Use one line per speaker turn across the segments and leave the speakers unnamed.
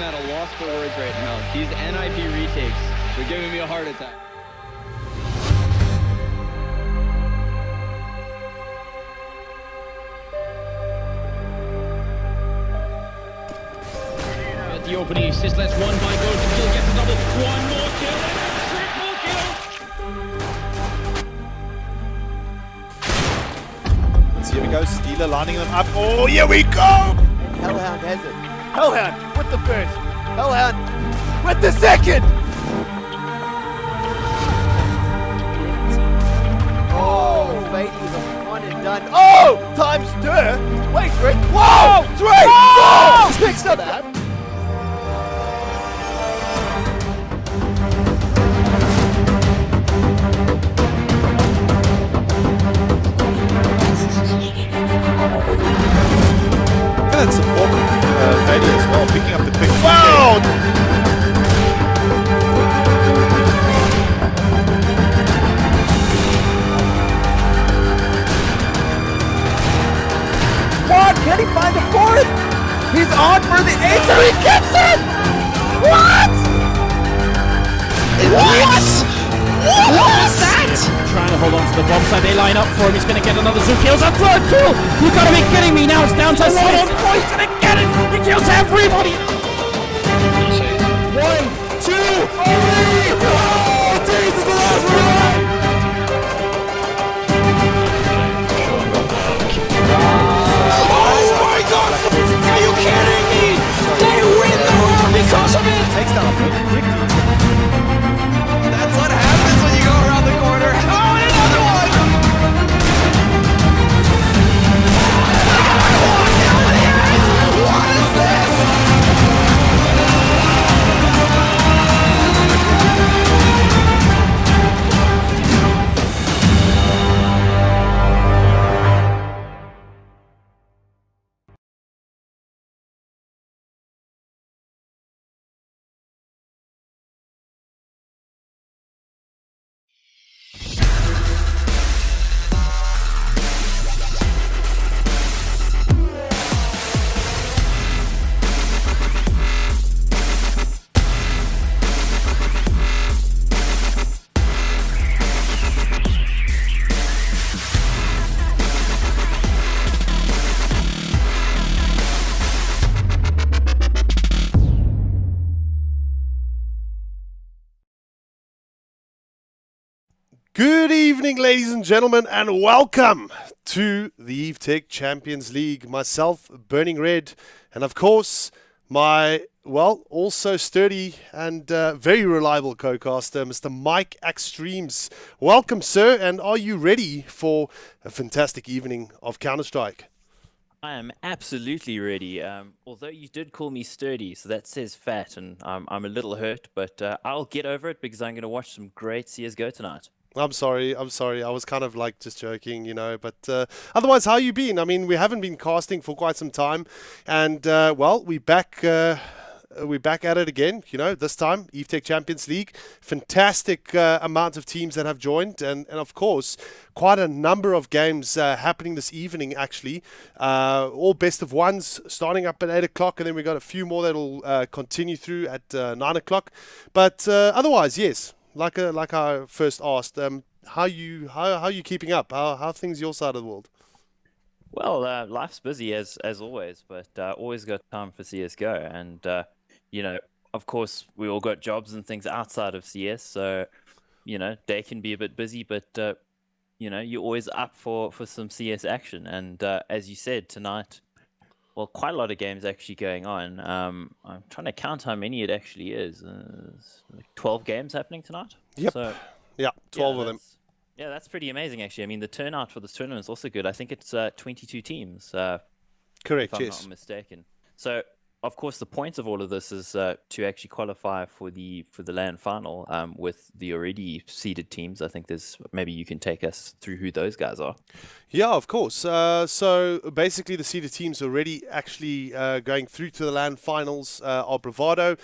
am at a loss for words right now. These NIP retakes, they're giving me a heart attack.
At the opening assist, let's one by goal to kill, gets a double, one more kill, triple kill!
So here we go, Steeler lining them up. Oh, here we go!
Hellhound has it. Hellhound with the first. Hellhound with the second. Oh, Fady is a one and done. Oh, times two. Wait for it. Whoa, three, four. Picks up that.
Good support from Fady as well, picking up the quick. Wow!
What? Can he find the fourth? He's on for the answer. He gets it. What? What? What was that?
Trying to hold on to the bomb side, they line up for him, he's going to get another zoo kills, a third kill! You gotta be kidding me, now it's down to one. Oh, he's going to get it! He kills everybody!
1, 2, 3! Oh, Jesus, the last one!
Oh my god! Are you kidding me? They win the round because of it!
Takes down really quickly.
That's what happens when you go around the corner. Oh, and another one! What is this?
Good evening, ladies and gentlemen, and welcome to the Evetech Champions League. Myself, Burning Red, and of course, my, well, also sturdy and very reliable co-caster, Mr. Mike Extremes. Welcome, sir, and are you ready for a fantastic evening of Counter-Strike?
I am absolutely ready. Although you did call me sturdy, so that says fat, and I'm a little hurt, but I'll get over it because I'm going to watch some great CSGO tonight.
I'm sorry. I was kind of like just joking, you know, but otherwise, how you been? I mean, we haven't been casting for quite some time, and well, we're back at it again, you know, this time, Evetech Champions League. Fantastic amount of teams that have joined, and of course, quite a number of games happening this evening, actually. All best of ones starting up at 8 o'clock, and then we got a few more that will continue through at 9 o'clock. But otherwise, yes, like I first asked, how you keeping up? How things your side of the world?
Well, life's busy as always, but always got time for CSGO, and you know, of course, we all got jobs and things outside of CS, so you know, day can be a bit busy, but you know, you're always up for some CS action, and as you said tonight, well, quite a lot of games actually going on. I'm trying to count how many it actually is. Like 12 games happening tonight.
Yep.
So,
yeah, 12 of them.
Yeah, that's pretty amazing, actually. I mean, the turnout for this tournament is also good. I think it's 22 teams.
Correct,
if I'm
yes.
not mistaken. So, of course, the point of all of this is to actually qualify for the LAN final with the already seeded teams. I think maybe you can take us through who those guys are.
Yeah, of course. So basically, the seeded teams already actually going through to the LAN finals are Bravado,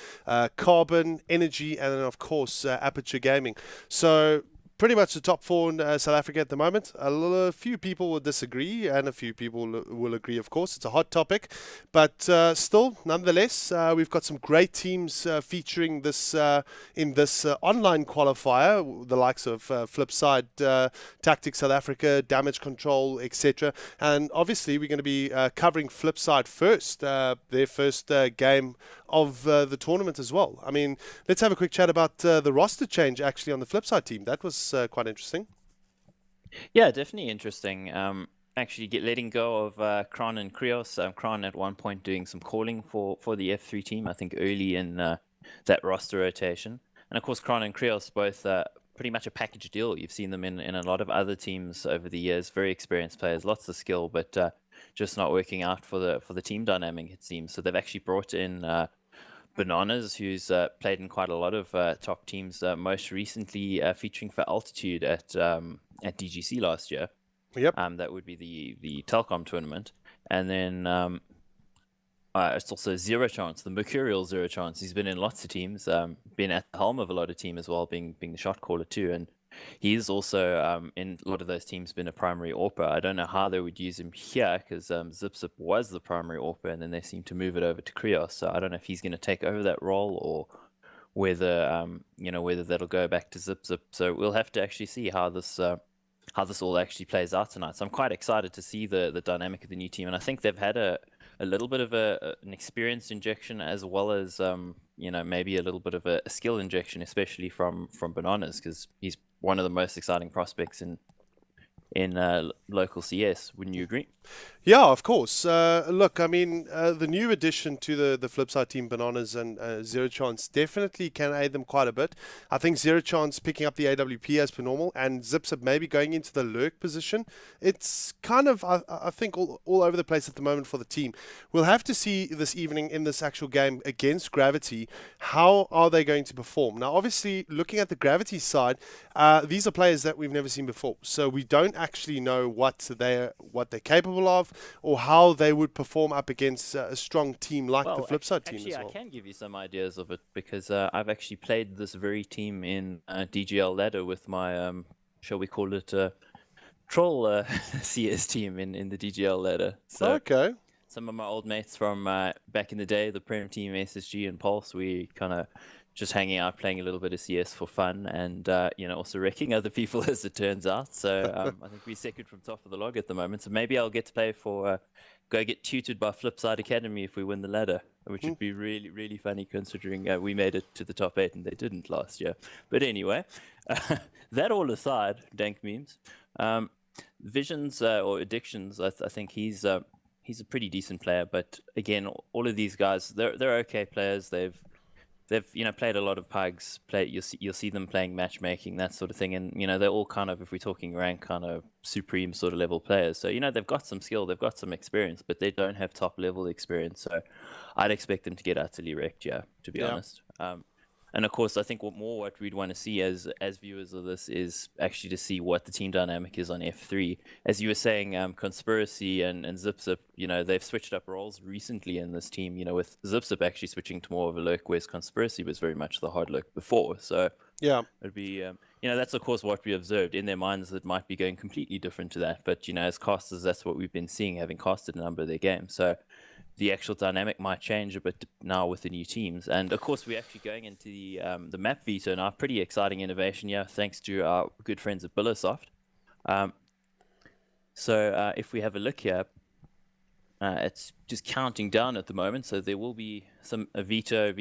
Carbon, Energy, and then of course Aperture Gaming. So pretty much the top four in South Africa at the moment. Few people will disagree, and a few people will agree, of course. It's a hot topic. But still, nonetheless, we've got some great teams featuring this in this online qualifier, the likes of FlipSide, Tactics South Africa, Damage Control, etc. And obviously, we're going to be covering FlipSide first, their first game of the tournament as well. I mean, let's have a quick chat about the roster change actually on the FlipSide team. That was quite interesting.
Yeah, definitely interesting. Actually, letting go of Kron and Krios. Kron at one point doing some calling for the F3 team, I think early in that roster rotation. And of course, Kron and Krios both pretty much a package deal. You've seen them in a lot of other teams over the years. Very experienced players, lots of skill, but just not working out for the team dynamic, it seems. So they've actually brought in Bananas, who's played in quite a lot of top teams, most recently featuring for Altitude at DGC last year.
Yep.
That would be the Telcom tournament. And then it's also Zero Chance, the Mercurial Zero Chance. He's been in lots of teams, been at the helm of a lot of teams as well, being the shot caller too. And he's also in a lot of those teams been a primary AWPer. I don't know how they would use him here because ZipZip was the primary AWPer, and then they seem to move it over to Krios. So I don't know if he's going to take over that role or whether whether that'll go back to ZipZip. So we'll have to actually see how this all actually plays out tonight. So I'm quite excited to see the dynamic of the new team, and I think they've had a little bit of an experience injection as well as maybe a little bit of a skill injection, especially from Bananas, because he's one of the most exciting prospects in local CS. Wouldn't you agree?
Yeah, of course. Look, I mean, the new addition to the FlipSide team, Bananas and Zero Chance, definitely can aid them quite a bit. I think Zero Chance picking up the AWP as per normal, and ZipZip maybe going into the lurk position. It's kind of, I think, all over the place at the moment for the team. We'll have to see this evening in this actual game against Gravity, how are they going to perform? Now, obviously, looking at the Gravity side, these are players that we've never seen before, so we don't actually know what they're capable of, or how they would perform up against a strong team like the FlipSide team as well.
I can give you some ideas of it because I've actually played this very team in DGL ladder with my, shall we call it, troll CS team in the DGL ladder. So
okay.
Some of my old mates from back in the day, the Prem team, SSG and Pulse, we kind of just hanging out, playing a little bit of CS for fun, and also wrecking other people as it turns out. So I think we're second from top of the log at the moment. So maybe I'll get to play for go get tutored by FlipSide Academy if we win the ladder, which would be really, really funny considering we made it to the top 8 and they didn't last year. But anyway, that all aside, dank memes, Visions or Addictions, I think he's a pretty decent player. But again, all of these guys, they're okay players. They've played a lot of pugs. You'll see them playing matchmaking, that sort of thing, and they're all kind of, if we're talking rank, kind of supreme sort of level players. So they've got some skill, they've got some experience, but they don't have top level experience. So I'd expect them to get utterly wrecked, to be honest. And of course, I think what we'd want to see as viewers of this is actually to see what the team dynamic is on F3. As you were saying, Conspiracy and ZipZip, they've switched up roles recently in this team, with ZipZip actually switching to more of a lurk, whereas Conspiracy was very much the hard lurk before. So
yeah,
it'd be, that's of course what we observed. In their minds, it might be going completely different to that. But, as casters, that's what we've been seeing, having casted a number of their games. So the actual dynamic might change a bit now with the new teams. And of course, we're actually going into the map veto now. Pretty exciting innovation here, thanks to our good friends at Billisoft. So if we have a look here, it's just counting down at the moment. So there will be some veto,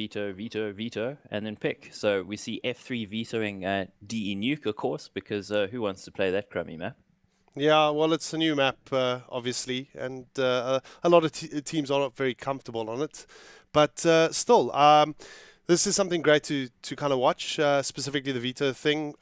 and then pick. So we see F3 vetoing DE Nuke, of course, because who wants to play that crummy map?
Yeah, well, it's a new map, obviously, and a lot of teams are not very comfortable on it. But still, this is something great to kind of watch, specifically the veto thing.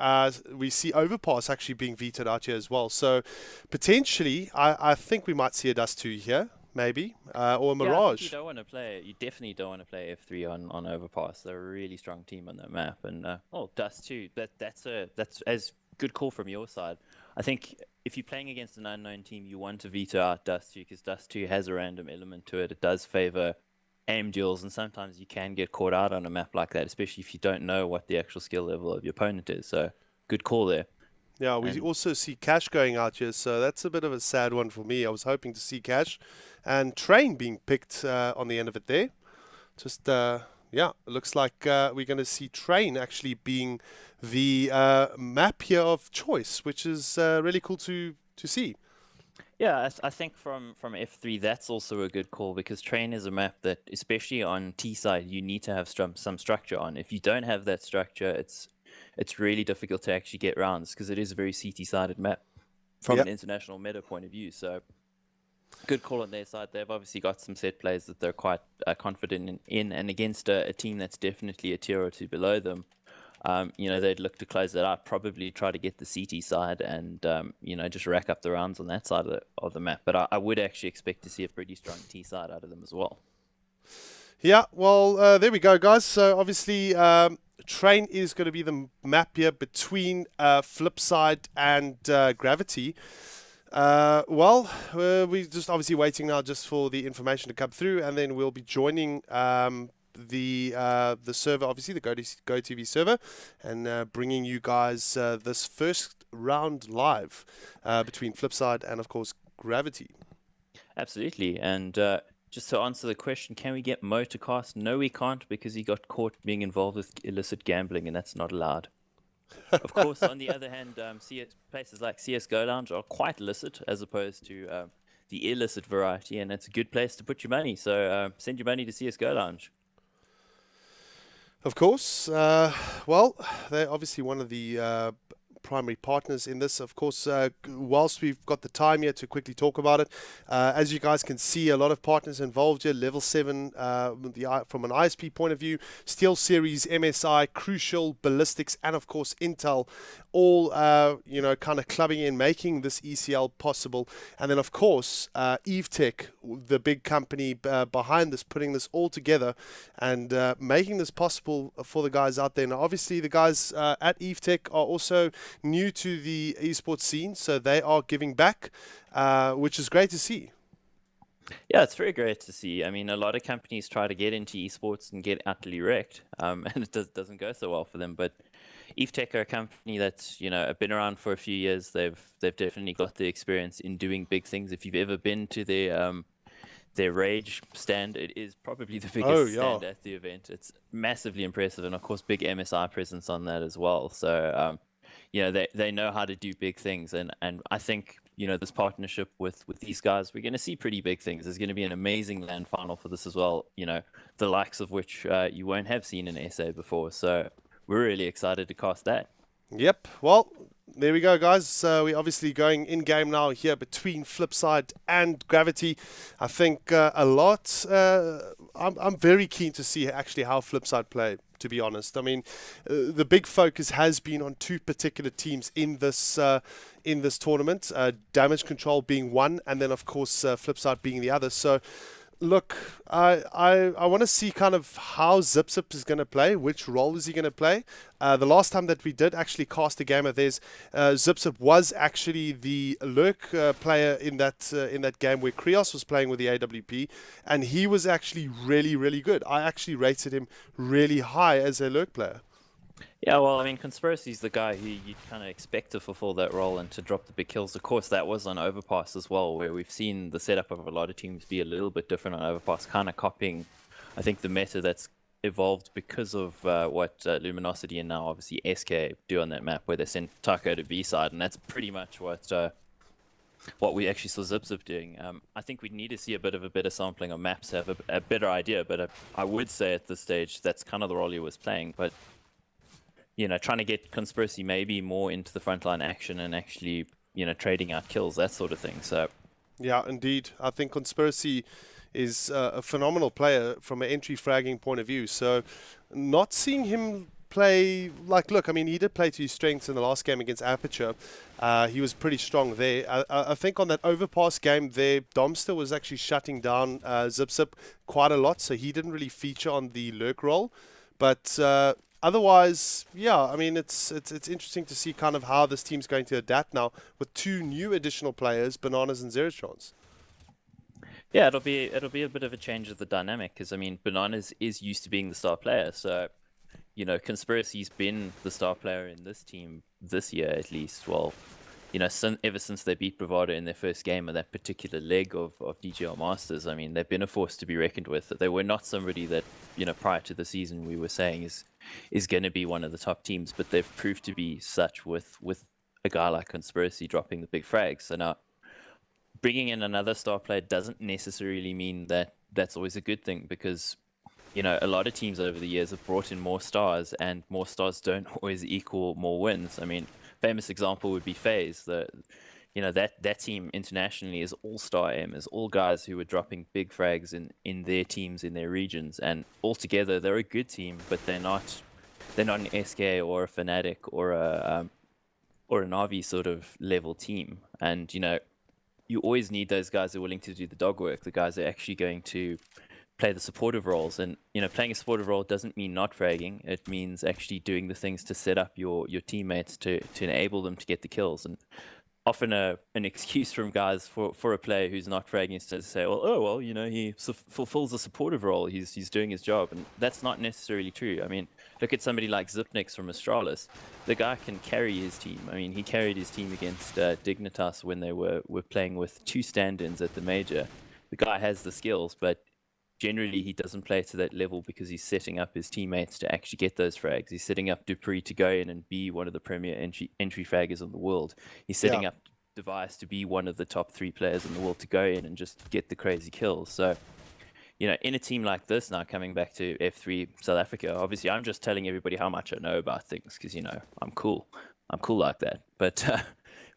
We see Overpass actually being vetoed out here as well. So potentially, I think we might see a Dust 2 here, maybe, or a Mirage.
You definitely don't want to play F3 on Overpass. They're a really strong team on that map. And Dust 2, that's as good call from your side. I think if you're playing against an unknown team, you want to veto out Dust 2 because Dust 2 has a random element to it. It does favor aim duels, and sometimes you can get caught out on a map like that, especially if you don't know what the actual skill level of your opponent is. So good call there.
Yeah, we
And-
also see Cash going out here, so that's a bit of a sad one for me. I was hoping to see Cash and Train being picked on the end of it there. Just, yeah, it looks like we're going to see Train actually being the map here of choice, which is really cool to see.
Yeah, I think from F3 that's also a good call because Train is a map that, especially on T side, you need to have some structure on. If you don't have that structure, it's really difficult to actually get rounds because it is a very CT sided map from
Yep.
an international meta point of view. So good call on their side. They've obviously got some set plays that they're quite confident in, and against a team that's definitely a tier or two below them. You know, they'd look to close that up, probably try to get the CT side and, you know, just rack up the rounds on that side of the map. But I would actually expect to see a pretty strong T side out of them as well.
Yeah, well, there we go, guys. So obviously, Train is going to be the map here between FlipSide and Gravity. Well, we're just obviously waiting now just for the information to come through, and then we'll be joining the server, obviously the GoTV server, and bringing you guys this first round live between FlipSide and, of course, Gravity.
Absolutely. And just to answer the question, can we get Mo to cast? No, we can't because he got caught being involved with illicit gambling, and that's not allowed. Of course, on the other hand, places like CSGO Lounge are quite illicit as opposed to the illicit variety, and it's a good place to put your money. So send your money to CSGO Lounge.
Of course. Well, they're obviously one of the primary partners in this. Of course, whilst we've got the time here to quickly talk about it, as you guys can see, a lot of partners involved here. Level 7 from an ISP point of view, Steel Series, MSI, Crucial, Ballistics, and of course Intel, all you know, kind of clubbing in, making this ECL possible. And then of course Evetech, the big company behind this, putting this all together and making this possible for the guys out there. Now obviously the guys at Evetech are also new to the esports scene, so they are giving back, which is great to see.
Yeah, it's very great to see. I mean, a lot of companies try to get into esports and get utterly wrecked, and it doesn't go so well for them. But Evetech are a company that's, you know, been around for a few years. They've definitely got the experience in doing big things. If you've ever been to their Rage stand, it is probably the biggest stand at the event. It's massively impressive, and of course, big MSI presence on that as well. So, you know, they know how to do big things, and I think, you know, this partnership with these guys, we're going to see pretty big things. There's going to be an amazing LAN final for this as well, you know, the likes of which you won't have seen in SA before. So we're really excited to cast that.
Yep. Well, there we go, guys. We're obviously going in-game now here between FlipSide and Gravity. I think a lot... I'm very keen to see actually how FlipSide play, to be honest. I mean, the big focus has been on two particular teams in this tournament, Damage Control being one, and then, of course, FlipSide being the other. So, look, I want to see kind of how ZipZip is going to play, which role is he going to play. The last time that we did actually cast a game of theirs, ZipZip was actually the lurk player in that game where Krios was playing with the AWP, and he was actually really, really good. I actually rated him really high as a lurk player.
Yeah, well, I mean, Conspiracy's the guy who you'd kind of expect to fulfill that role and to drop the big kills. Of course, that was on Overpass as well, where we've seen the setup of a lot of teams be a little bit different on Overpass, kind of copying, I think, the meta that's evolved because of what Luminosity and now obviously SK do on that map, where they send Taco to B side, and that's pretty much what we actually saw ZipZip doing. I think we need to see a bit of a better sampling of maps to have a better idea, but I would say at this stage that's kind of the role he was playing. But you know, trying to get Conspiracy maybe more into the frontline action and actually, you know, trading out kills, that sort of thing. So,
yeah, indeed. I think Conspiracy is a phenomenal player from an entry fragging point of view. So, not seeing him play, like, look, I mean, he did play to his strengths in the last game against Aperture. He was pretty strong there. I think on that Overpass game there, Domster was actually shutting down ZipZip quite a lot, so he didn't really feature on the lurk role. But otherwise, yeah, I mean, it's interesting to see kind of how this team's going to adapt now with two new additional players, Bananas and Zerotrons.
Yeah, it'll be a bit of a change of the dynamic because, I mean, Bananas is used to being the star player, so you know, Conspiracy's been the star player in this team this year at least. Well, you know, ever since they beat Bravado in their first game of that particular leg of DGL Masters, I mean, they've been a force to be reckoned with. They were not somebody that, you know, prior to the season we were saying is going to be one of the top teams, but they've proved to be such with a guy like Conspiracy dropping the big frags. So now, bringing in another star player doesn't necessarily mean that that's always a good thing, because you know, a lot of teams over the years have brought in more stars, and more stars don't always equal more wins. I mean, famous example would be FaZe. You know, that team internationally is all star aimers, all guys who were dropping big frags in their teams, in their regions, and altogether they're a good team, but they're not an SK or a Fnatic or a Navi sort of level team. And you know, you always need those guys who are willing to do the dog work, the guys that are actually going to play the supportive roles. And you know, playing a supportive role doesn't mean not fragging. It means actually doing the things to set up your teammates to enable them to get the kills. And often an excuse from guys for a player who's not fragging is to say, well, you know, he fulfills a supportive role. He's doing his job, and that's not necessarily true. I mean, look at somebody like Zipnix from Astralis. The guy can carry his team. I mean, he carried his team against Dignitas when they were playing with 2 stand-ins at the major. The guy has the skills, but generally he doesn't play to that level because he's setting up his teammates to actually get those frags. He's setting up Dupree to go in and be one of the premier entry fraggers in the world. He's setting up Device to be one of the top 3 players in the world to go in and just get the crazy kills. So, you know, in a team like this, now coming back to F3 South Africa, obviously I'm just telling everybody how much I know about things because, you know, I'm cool like that. But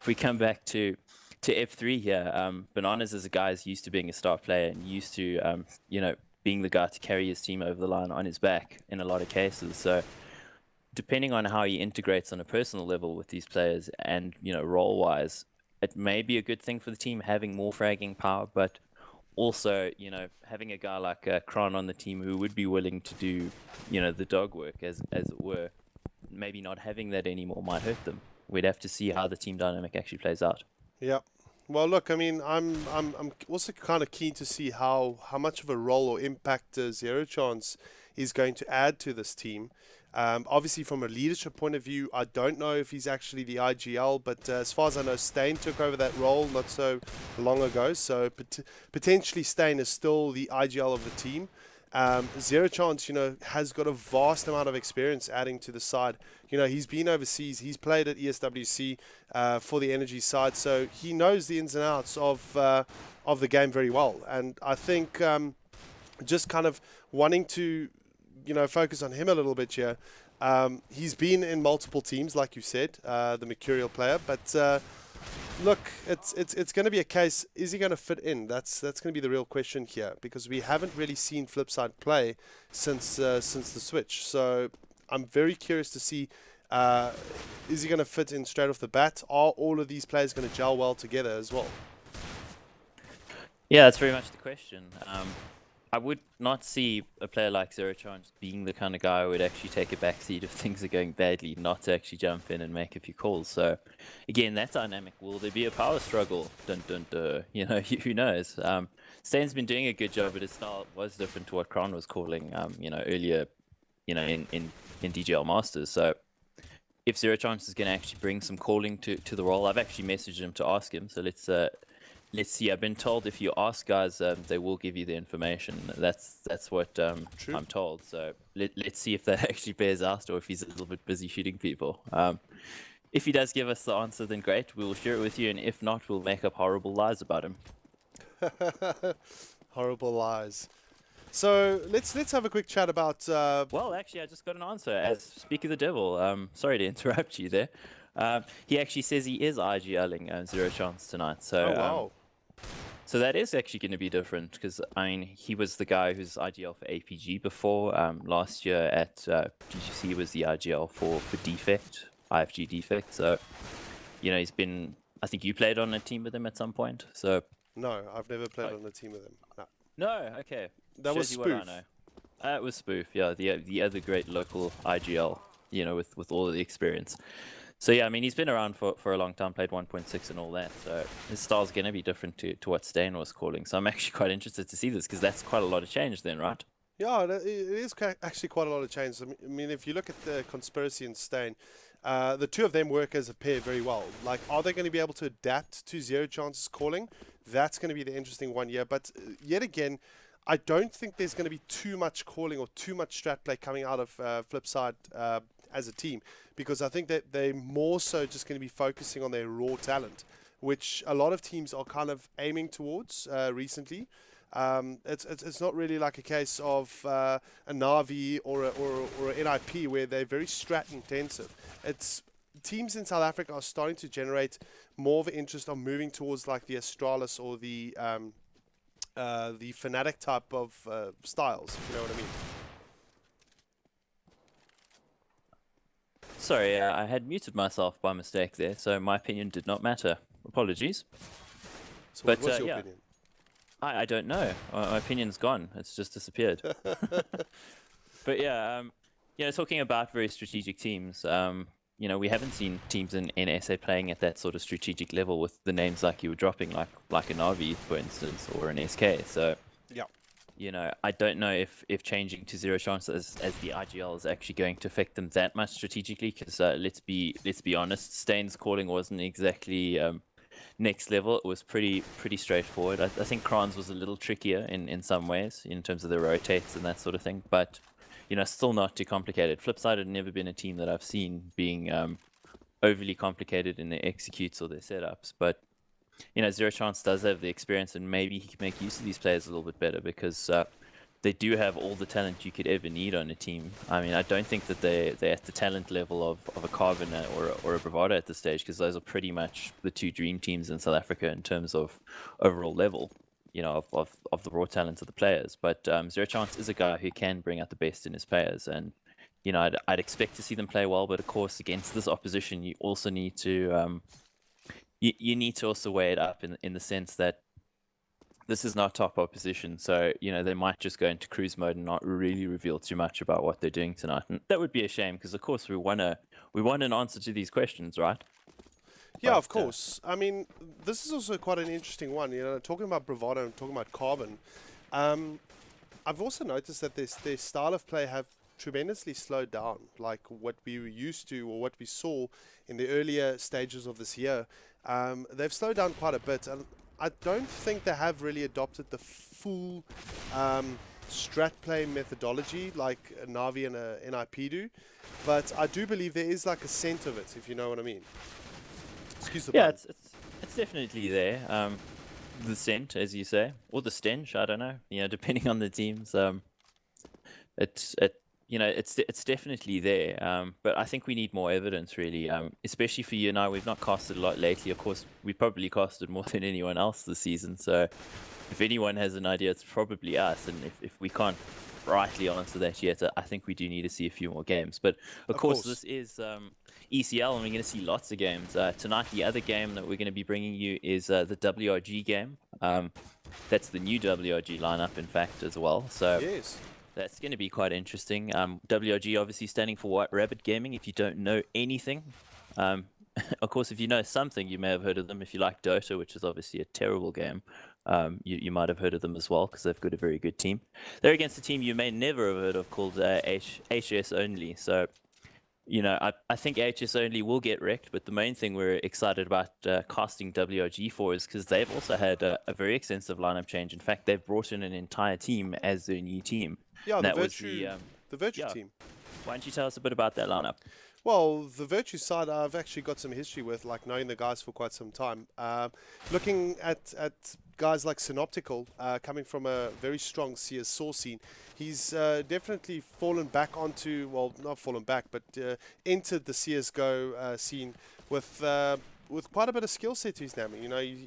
if we come back to F3 here, Bananas is a guy who's used to being a star player and used to, you know, being the guy to carry his team over the line on his back in a lot of cases. So depending on how he integrates on a personal level with these players and, you know, role-wise, it may be a good thing for the team having more fragging power, but also, you know, having a guy like Kron on the team who would be willing to do, you know, the dog work, as it were, maybe not having that anymore might hurt them. We'd have to see how the team dynamic actually plays out.
Yeah. Well, look, I mean, I'm also kind of keen to see how much of a role or impact Zero Chance is going to add to this team. Obviously, from a leadership point of view, I don't know if he's actually the IGL, but as far as I know, Stain took over that role not so long ago. So potentially Stain is still the IGL of the team. Zero Chance, you know, has got a vast amount of experience adding to the side. You know, he's been overseas. He's played at ESWC for the energy side, so he knows the ins and outs of the game very well. And I think just kind of wanting to, you know, focus on him a little bit here. He's been in multiple teams, like you said, the Mercurial player, but look, it's going to be a case, is he going to fit in? That's going to be the real question here, because we haven't really seen FlipSide play since the switch. So I'm very curious to see, is he going to fit in straight off the bat? Are all of these players going to gel well together as well?
Yeah, that's very much the question. I would not see a player like Zero Chance being the kind of guy who would actually take a backseat if things are going badly, not to actually jump in and make a few calls. So, again, that dynamic, will there be a power struggle? Dun, dun, dun. You know, who knows? Stain's been doing a good job, but his style was different to what Kron was calling, you know, earlier, you know, in DGL Masters. So, if Zero Chance is going to actually bring some calling to the role, I've actually messaged him to ask him. So let's see. I've been told if you ask guys, they will give you the information. That's what I'm told. So let's see if that actually bears out, or if he's a little bit busy shooting people. If he does give us the answer, then great. We will share it with you, and if not, we'll make up horrible lies about him.
Horrible lies. So let's have a quick chat about.
Well, actually, I just got an answer. As speak of the devil, sorry to interrupt you there. He actually says he is IGLing Zero Chance tonight. So,
oh wow.
So that is actually going to be different, because I mean, he was the guy who's IGL for APG before. Last year at GGC was the IGL for Defect, IFG Defect. So, you know, he's been. I think you played on a team with him at some point. So.
No, I've never played on a team with him. No.
No, okay.
That was
Spoof. What I know. It was Spoof. Yeah, the other great local IGL. You know, with all of the experience. So yeah, I mean, he's been around for a long time, played 1.6 and all that, so his style's going to be different to what Stain was calling. So I'm actually quite interested to see this, because that's quite a lot of change then, right?
Yeah, it is actually quite a lot of change. I mean, if you look at the Conspiracy and Stain, the two of them work as a pair very well. Like, are they going to be able to adapt to Zero Chance's calling? That's going to be the interesting one here. But yet again, I don't think there's going to be too much calling or too much strat play coming out of FlipSide as a team, because I think that they're more so just going to be focusing on their raw talent, which a lot of teams are kind of aiming towards recently. It's not really like a case of a Navi or an NIP where they're very strat intensive. It's teams in South Africa are starting to generate more of an interest on moving towards like the Astralis or the Fnatic type of styles, if you know what I mean.
Sorry, I had muted myself by mistake there, so my opinion did not matter. Apologies.
So
But,
what's your
yeah.
opinion?
I don't know. My opinion's gone. It's just disappeared. But yeah, talking about very strategic teams, we haven't seen teams in SA playing at that sort of strategic level with the names like you were dropping, like a Navi, for instance, or an SK. So,
yeah,
I don't know if changing to Zero Chance as the IGL is actually going to affect them that much strategically. Because let's be honest, Stain's calling wasn't exactly next level. It was pretty straightforward. I think Kran's was a little trickier in some ways in terms of the rotates and that sort of thing, but still not too complicated. FlipSide had never been a team that I've seen being overly complicated in their executes or their setups, but Zero Chance does have the experience, and maybe he can make use of these players a little bit better, because they do have all the talent you could ever need on a team. I mean, I don't think that they're at the talent level of a Carbon or a Bravado at this stage, because those are pretty much the two dream teams in South Africa in terms of overall level, of the raw talent of the players. But Zero Chance is a guy who can bring out the best in his players, and I'd expect to see them play well. But of course, against this opposition, you also need to you need to also weigh it up in the sense that this is not top opposition, so they might just go into cruise mode and not really reveal too much about what they're doing tonight, and that would be a shame, because of course we want an answer to these questions, right?
Yeah, of course. I mean, this is also quite an interesting one. Talking about Bravado and talking about Carbon, I've also noticed that their style of play have tremendously slowed down, like what we were used to or what we saw in the earlier stages of this year. They've slowed down quite a bit, and I don't think they have really adopted the full strat play methodology like a Navi and a NIP do, but I do believe there is like a scent of it, if you know what I mean. Excuse the pun.
It's definitely there. The scent, as you say, or the stench, I don't know. Depending on the teams. It's definitely there. But I think we need more evidence, really. Especially for you and I, we've not casted a lot lately. Of course, we probably casted more than anyone else this season. So if anyone has an idea, it's probably us. And if we can't rightly answer that yet, I think we do need to see a few more games. But of course, this is ECL, and we're going to see lots of games. Tonight, the other game that we're going to be bringing you is the WRG game. That's the new WRG lineup, in fact, as well. So
Yes.
that's going to be quite interesting. WRG obviously standing for White Rabbit Gaming, if you don't know anything. Of course, if you know something, you may have heard of them. If you like Dota, which is obviously a terrible game, you might have heard of them as well, because they've got a very good team. They're against a team you may never have heard of called HS Only. So, I think HS Only will get wrecked, but the main thing we're excited about casting WRG for is because they've also had a very extensive lineup change. In fact, they've brought in an entire team as their new team.
Yeah,
the
Virtue team.
Why don't you tell us a bit about that lineup?
Well, the Virtue side, I've actually got some history with, like knowing the guys for quite some time. Looking at guys like Synoptical, coming from a very strong CS source scene, he's definitely fallen back onto, well, not fallen back, but entered the CSGO scene with quite a bit of skill set to his name.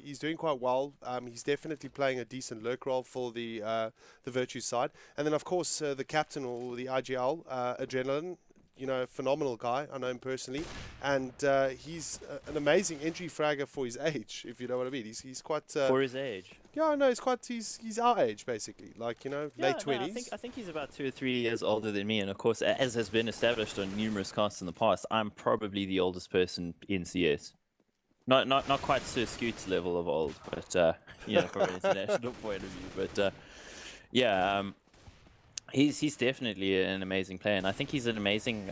He's doing quite well. He's definitely playing a decent lurk role for the Virtue side. And then, of course, the captain or the IGL, Adrenaline, phenomenal guy. I know him personally, and he's an amazing entry fragger for his age, if you know what I mean. He's quite
for his age.
Yeah, no, he's our age basically, like late 20s.
I think he's about 2 or 3 years older than me, and of course, as has been established on numerous casts in the past, I'm probably the oldest person in CS. Not quite Sir Scoot's level of old, but from an international point of view. But He's definitely an amazing player, and I think he's an amazing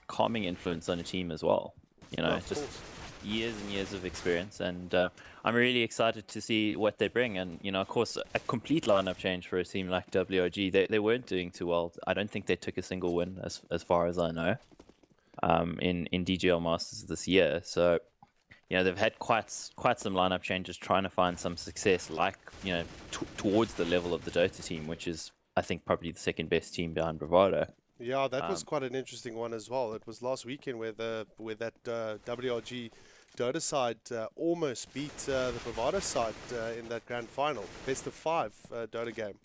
calming influence on a team as well. You know,
Of
just
course.
years and years of experience, and I'm really excited to see what they bring. And you know, of course, a complete lineup change for a team like WRG. They weren't doing too well. I don't think they took a single win, as far as I know, in DGL Masters this year. So you know, they've had quite some lineup changes, trying to find some success, like you know, towards the level of the Dota team, which is I think probably the second best team behind Bravado.
Yeah, that was quite an interesting one as well. It was last weekend where that WRG Dota side almost beat the Bravado side in that grand final, best of 5 Dota game,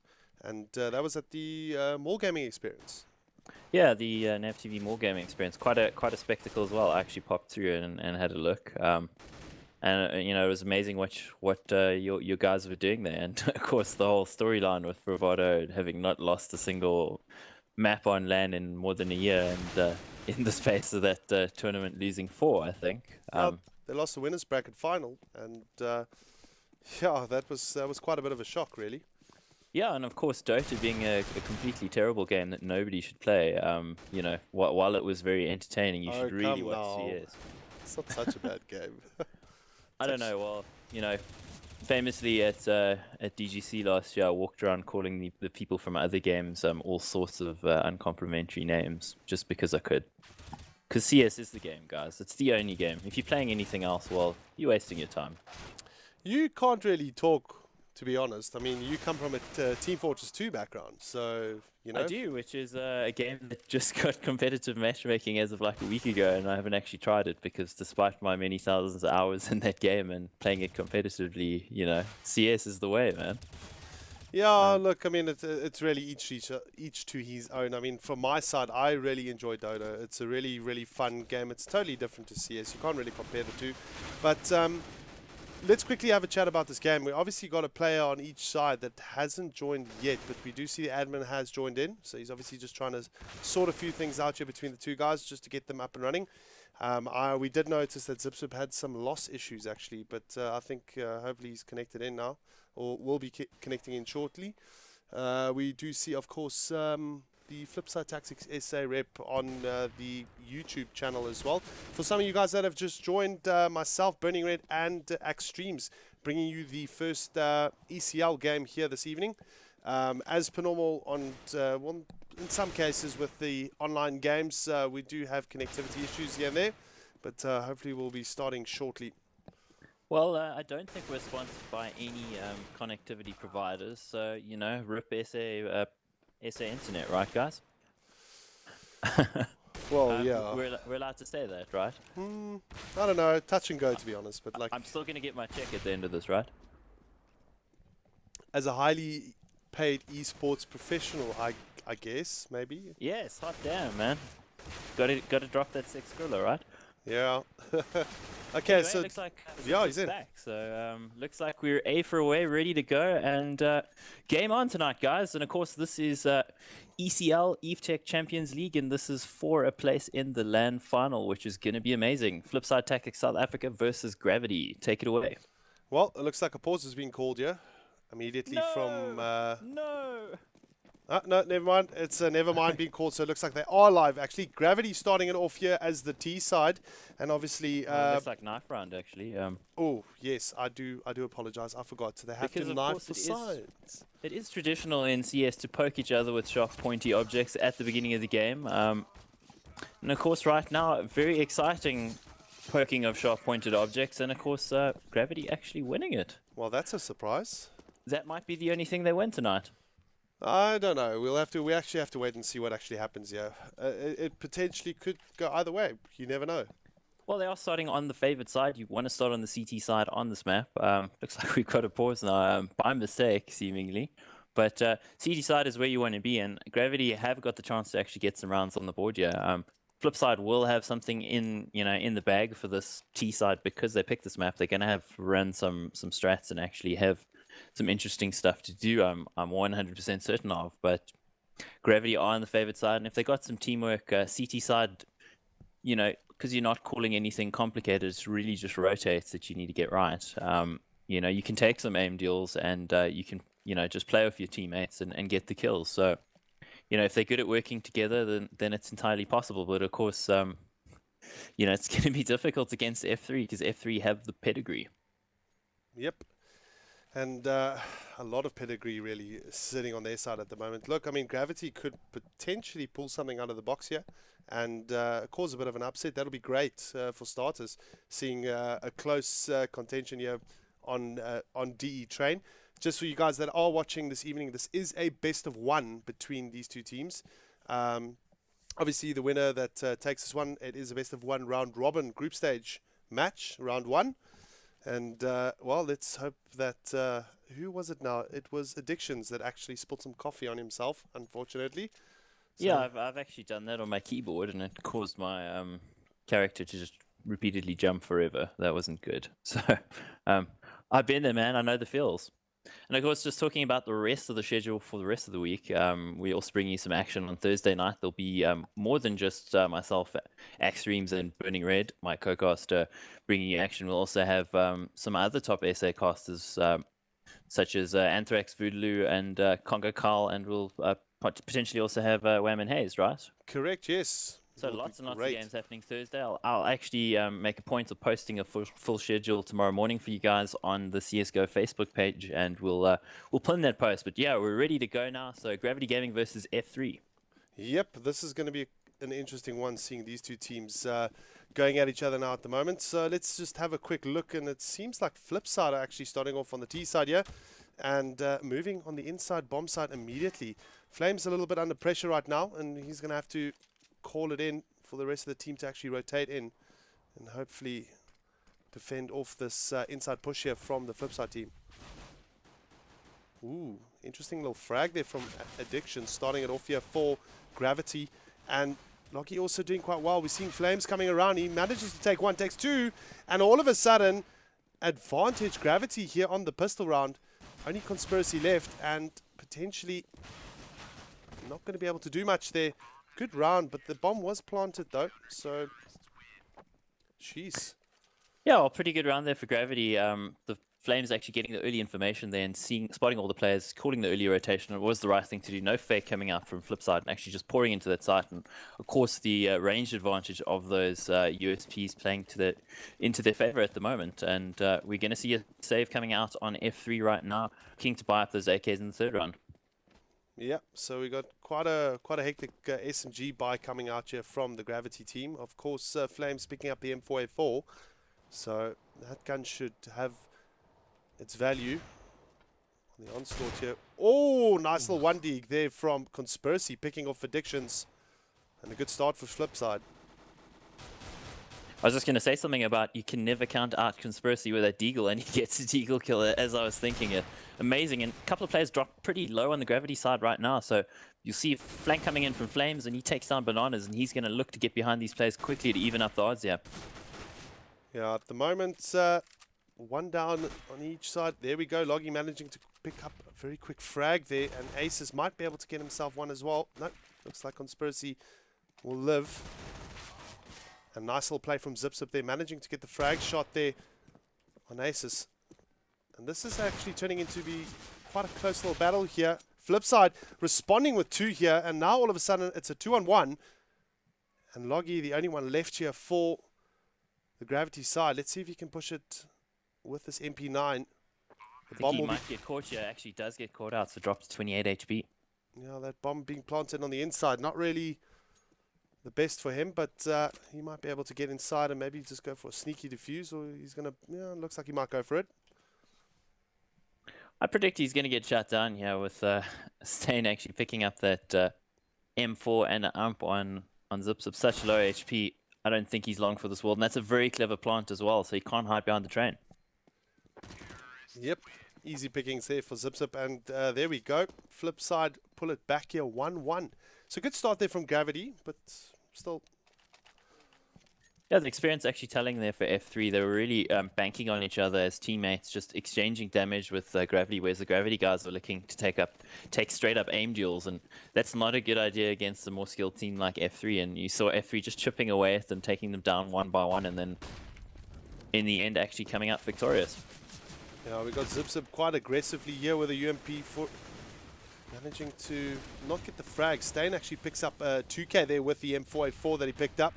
and that was at the Mall Gaming Experience.
Yeah, the NavTV More Gaming Experience, quite a spectacle as well. I actually popped through and had a look. And you know, it was amazing what your guys were doing there, and of course the whole storyline with Bravado having not lost a single map on LAN in more than a year, and in the space of that tournament losing 4, I think.
They lost the winners bracket final, and yeah, that was quite a bit of a shock, really.
Yeah, and of course Dota being a completely terrible game that nobody should play. You know, while it was very entertaining, you should really
come
watch
now.
CS.
It's not such a bad game.
I don't know. Well, you know, famously at DGC last year, I walked around calling the people from other games all sorts of uncomplimentary names just because I could. Because CS is the game, guys. It's the only game. If you're playing anything else, well, you're wasting your time.
You can't really talk, to be honest. I mean, you come from a Team Fortress 2 background, so you know.
I do, which is a game that just got competitive matchmaking as of like a week ago, and I haven't actually tried it because despite my many thousands of hours in that game and playing it competitively, you know, CS is the way, man.
Yeah, look, I mean, it's really each to his own. I mean, from my side, I really enjoy Dota. It's a really, really fun game. It's totally different to CS. You can't really compare the two. But let's quickly have a chat about this game. We obviously got a player on each side that hasn't joined yet, but we do see the admin has joined in. So he's obviously just trying to sort a few things out here between the two guys just to get them up and running. We did notice that ZipZip had some loss issues actually, but I think hopefully he's connected in now, or will be connecting in shortly. We do see, of course, the FlipSide Tactics SA rep on the YouTube channel as well. For some of you guys that have just joined, myself, Burning Red, and Axe Streams, bringing you the first ECL game here this evening. As per normal, in some cases with the online games, we do have connectivity issues here and there, but hopefully we'll be starting shortly.
Well, I don't think we're sponsored by any connectivity providers, so, you know, rip SA Internet, right, guys?
Well, yeah.
We're allowed to say that, right?
I don't know, touch and go, to be honest, but like,
I'm still going to get my check at the end of this, right?
as a highly paid esports professional, I guess, maybe.
Yes, hot damn, man. Got to drop that six skrilla, right?
Yeah. Okay,
Anyway,
so
looks like
yeah,
Zip's
he's in.
back. So looks like we're A for away, ready to go, and game on tonight, guys. And of course, this is ECL Evetech Champions League, and this is for a place in the LAN final, which is going to be amazing. FlipSide Tactics South Africa versus Gravity. Take it away.
Well, it looks like a pause has been called here immediately from.
No.
No, never mind. It's never mind being called. So it looks like they are live. Actually, Gravity starting it off here as the T side, and obviously.
Looks like knife round actually.
Oh yes, I do apologize. I forgot. So they have
Because
to
of
knife
course
the
it is-
sides.
It is traditional in CS to poke each other with sharp, pointy objects at the beginning of the game. And of course, right now, very exciting poking of sharp, pointed objects, and of course, Gravity actually winning it.
Well, that's a surprise.
That might be the only thing they win tonight.
I don't know. We actually have to wait and see what actually happens here. It potentially could go either way. You never know.
Well, they are starting on the favored side. You want to start on the CT side on this map. Looks like we've got a pause now, by mistake, seemingly. But CT side is where you want to be, and Gravity have got the chance to actually get some rounds on the board here. FlipSide will have something in the bag for this T side because they picked this map. They're going to have run some strats and actually have some interesting stuff to do. I'm 100% certain of. But Gravity are on the favored side, and if they got some teamwork, CT side, you know, because you're not calling anything complicated, it's really just rotates that you need to get right. You know, you can take some aim deals and you can, you know, just play with your teammates and get the kills. So, you know, if they're good at working together, then it's entirely possible. But of course, you know, it's going to be difficult against F3 because F3 have the pedigree.
Yep. And a lot of pedigree really sitting on their side at the moment. Look, I mean, Gravity could potentially pull something out of the box here and cause a bit of an upset. That'll be great for starters, seeing a close contention here on DE Train. Just for you guys that are watching this evening, this is a best of one between these two teams. Obviously, the winner that takes this one, it is a best of one round robin group stage match, round one. And, well, let's hope that, who was it now? It was Addictions that actually spilled some coffee on himself, unfortunately. So
Yeah, I've actually done that on my keyboard, and it caused my character to just repeatedly jump forever. That wasn't good. So I've been there, man. I know the feels. And of course, just talking about the rest of the schedule for the rest of the week, we also bring you some action on Thursday night. There'll be more than just myself, Axtreams, and Burning Red, my co-caster, bringing you action. We'll also have some other top SA casters, such as Anthrax, Voodoo, and Congo Carl, and we'll potentially also have Wham and Hayes, right?
correct, yes.
So
Will be
lots and lots
great.
of games happening Thursday. I'll actually make a point of posting a full schedule tomorrow morning for you guys on the CSGO Facebook page, and we'll pin that post. But yeah, we're ready to go now. So Gravity Gaming versus F3.
Yep, this is going to be an interesting one, seeing these two teams going at each other now at the moment. So let's just have a quick look, and it seems like FlipSide are actually starting off on the T side here and moving on the inside bomb side immediately. Flame's a little bit under pressure right now, and he's going to have to call it in for the rest of the team to actually rotate in and hopefully defend off this inside push here from the FlipSide team. Ooh, interesting little frag there from Addiction, starting it off here for Gravity. And Lockie also doing quite well. We're seeing Flames coming around. He manages to take one, takes two, and all of a sudden, advantage Gravity here on the pistol round. Only Conspiracy left, and potentially not going to be able to do much there. Good round, but the bomb was planted though, so jeez.
Yeah, well, pretty good round there for Gravity. The Flames actually getting the early information there and spotting all the players, calling the early rotation. It was the right thing to do. No fake coming out from FlipSide and actually just pouring into that site. And of course, the range advantage of those USPs playing into their favor at the moment. And we're going to see a save coming out on F3 right now, looking to buy up those AKs in the third round.
Yeah, so we got quite a hectic SMG buy coming out here from the Gravity team. Of course, Flames picking up the M4A4, so that gun should have its value on the onslaught here. Oh, nice little 1D there from Conspiracy, picking off Addictions, and a good start for FlipSide.
I was just going to say something about you can never count out Conspiracy with that deagle, and he gets a deagle killer, as I was thinking it. Amazing, and a couple of players dropped pretty low on the Gravity side right now, so you'll see flank coming in from Flames, and he takes down Bananas, and he's going to look to get behind these players quickly to even up the odds here.
Yeah, at the moment, one down on each side. There we go, Loggy managing to pick up a very quick frag there, and Aces might be able to get himself one as well. No, looks like Conspiracy will live. A nice little play from ZipZip there, managing to get the frag shot there on Aces. And this is actually turning into be quite a close little battle here. FlipSide responding with two here, and now all of a sudden it's a 2-on-1. And Loggy, the only one left here for the Gravity side. Let's see if he can push it with this MP9.
I think he might get caught here, actually does get caught out, so drops 28 HP.
Yeah, that bomb being planted on the inside, not really the best for him, but he might be able to get inside and maybe just go for a sneaky defuse, or he's going to, yeah, looks like he might go for it.
I predict he's going to get shut down here with Stain actually picking up that M4 and an ump on ZipZip, such low HP. I don't think he's long for this world, and that's a very clever plant as well, so he can't hide behind the train.
Yep, easy pickings there for ZipZip, and there we go. FlipSide pull it back here, 1-1. So good start there from Gravity, but still.
Yeah, the experience actually telling there for F3. They were really banking on each other as teammates, just exchanging damage with Gravity, whereas the Gravity guys were looking to take straight up aim duels, and that's not a good idea against a more skilled team like F3. And you saw F3 just chipping away at them, taking them down one by one, and then in the end actually coming out victorious.
Yeah, we got ZipZip quite aggressively here with a UMP Managing to not get the frag. Stain actually picks up 2K there with the M4A4 that he picked up.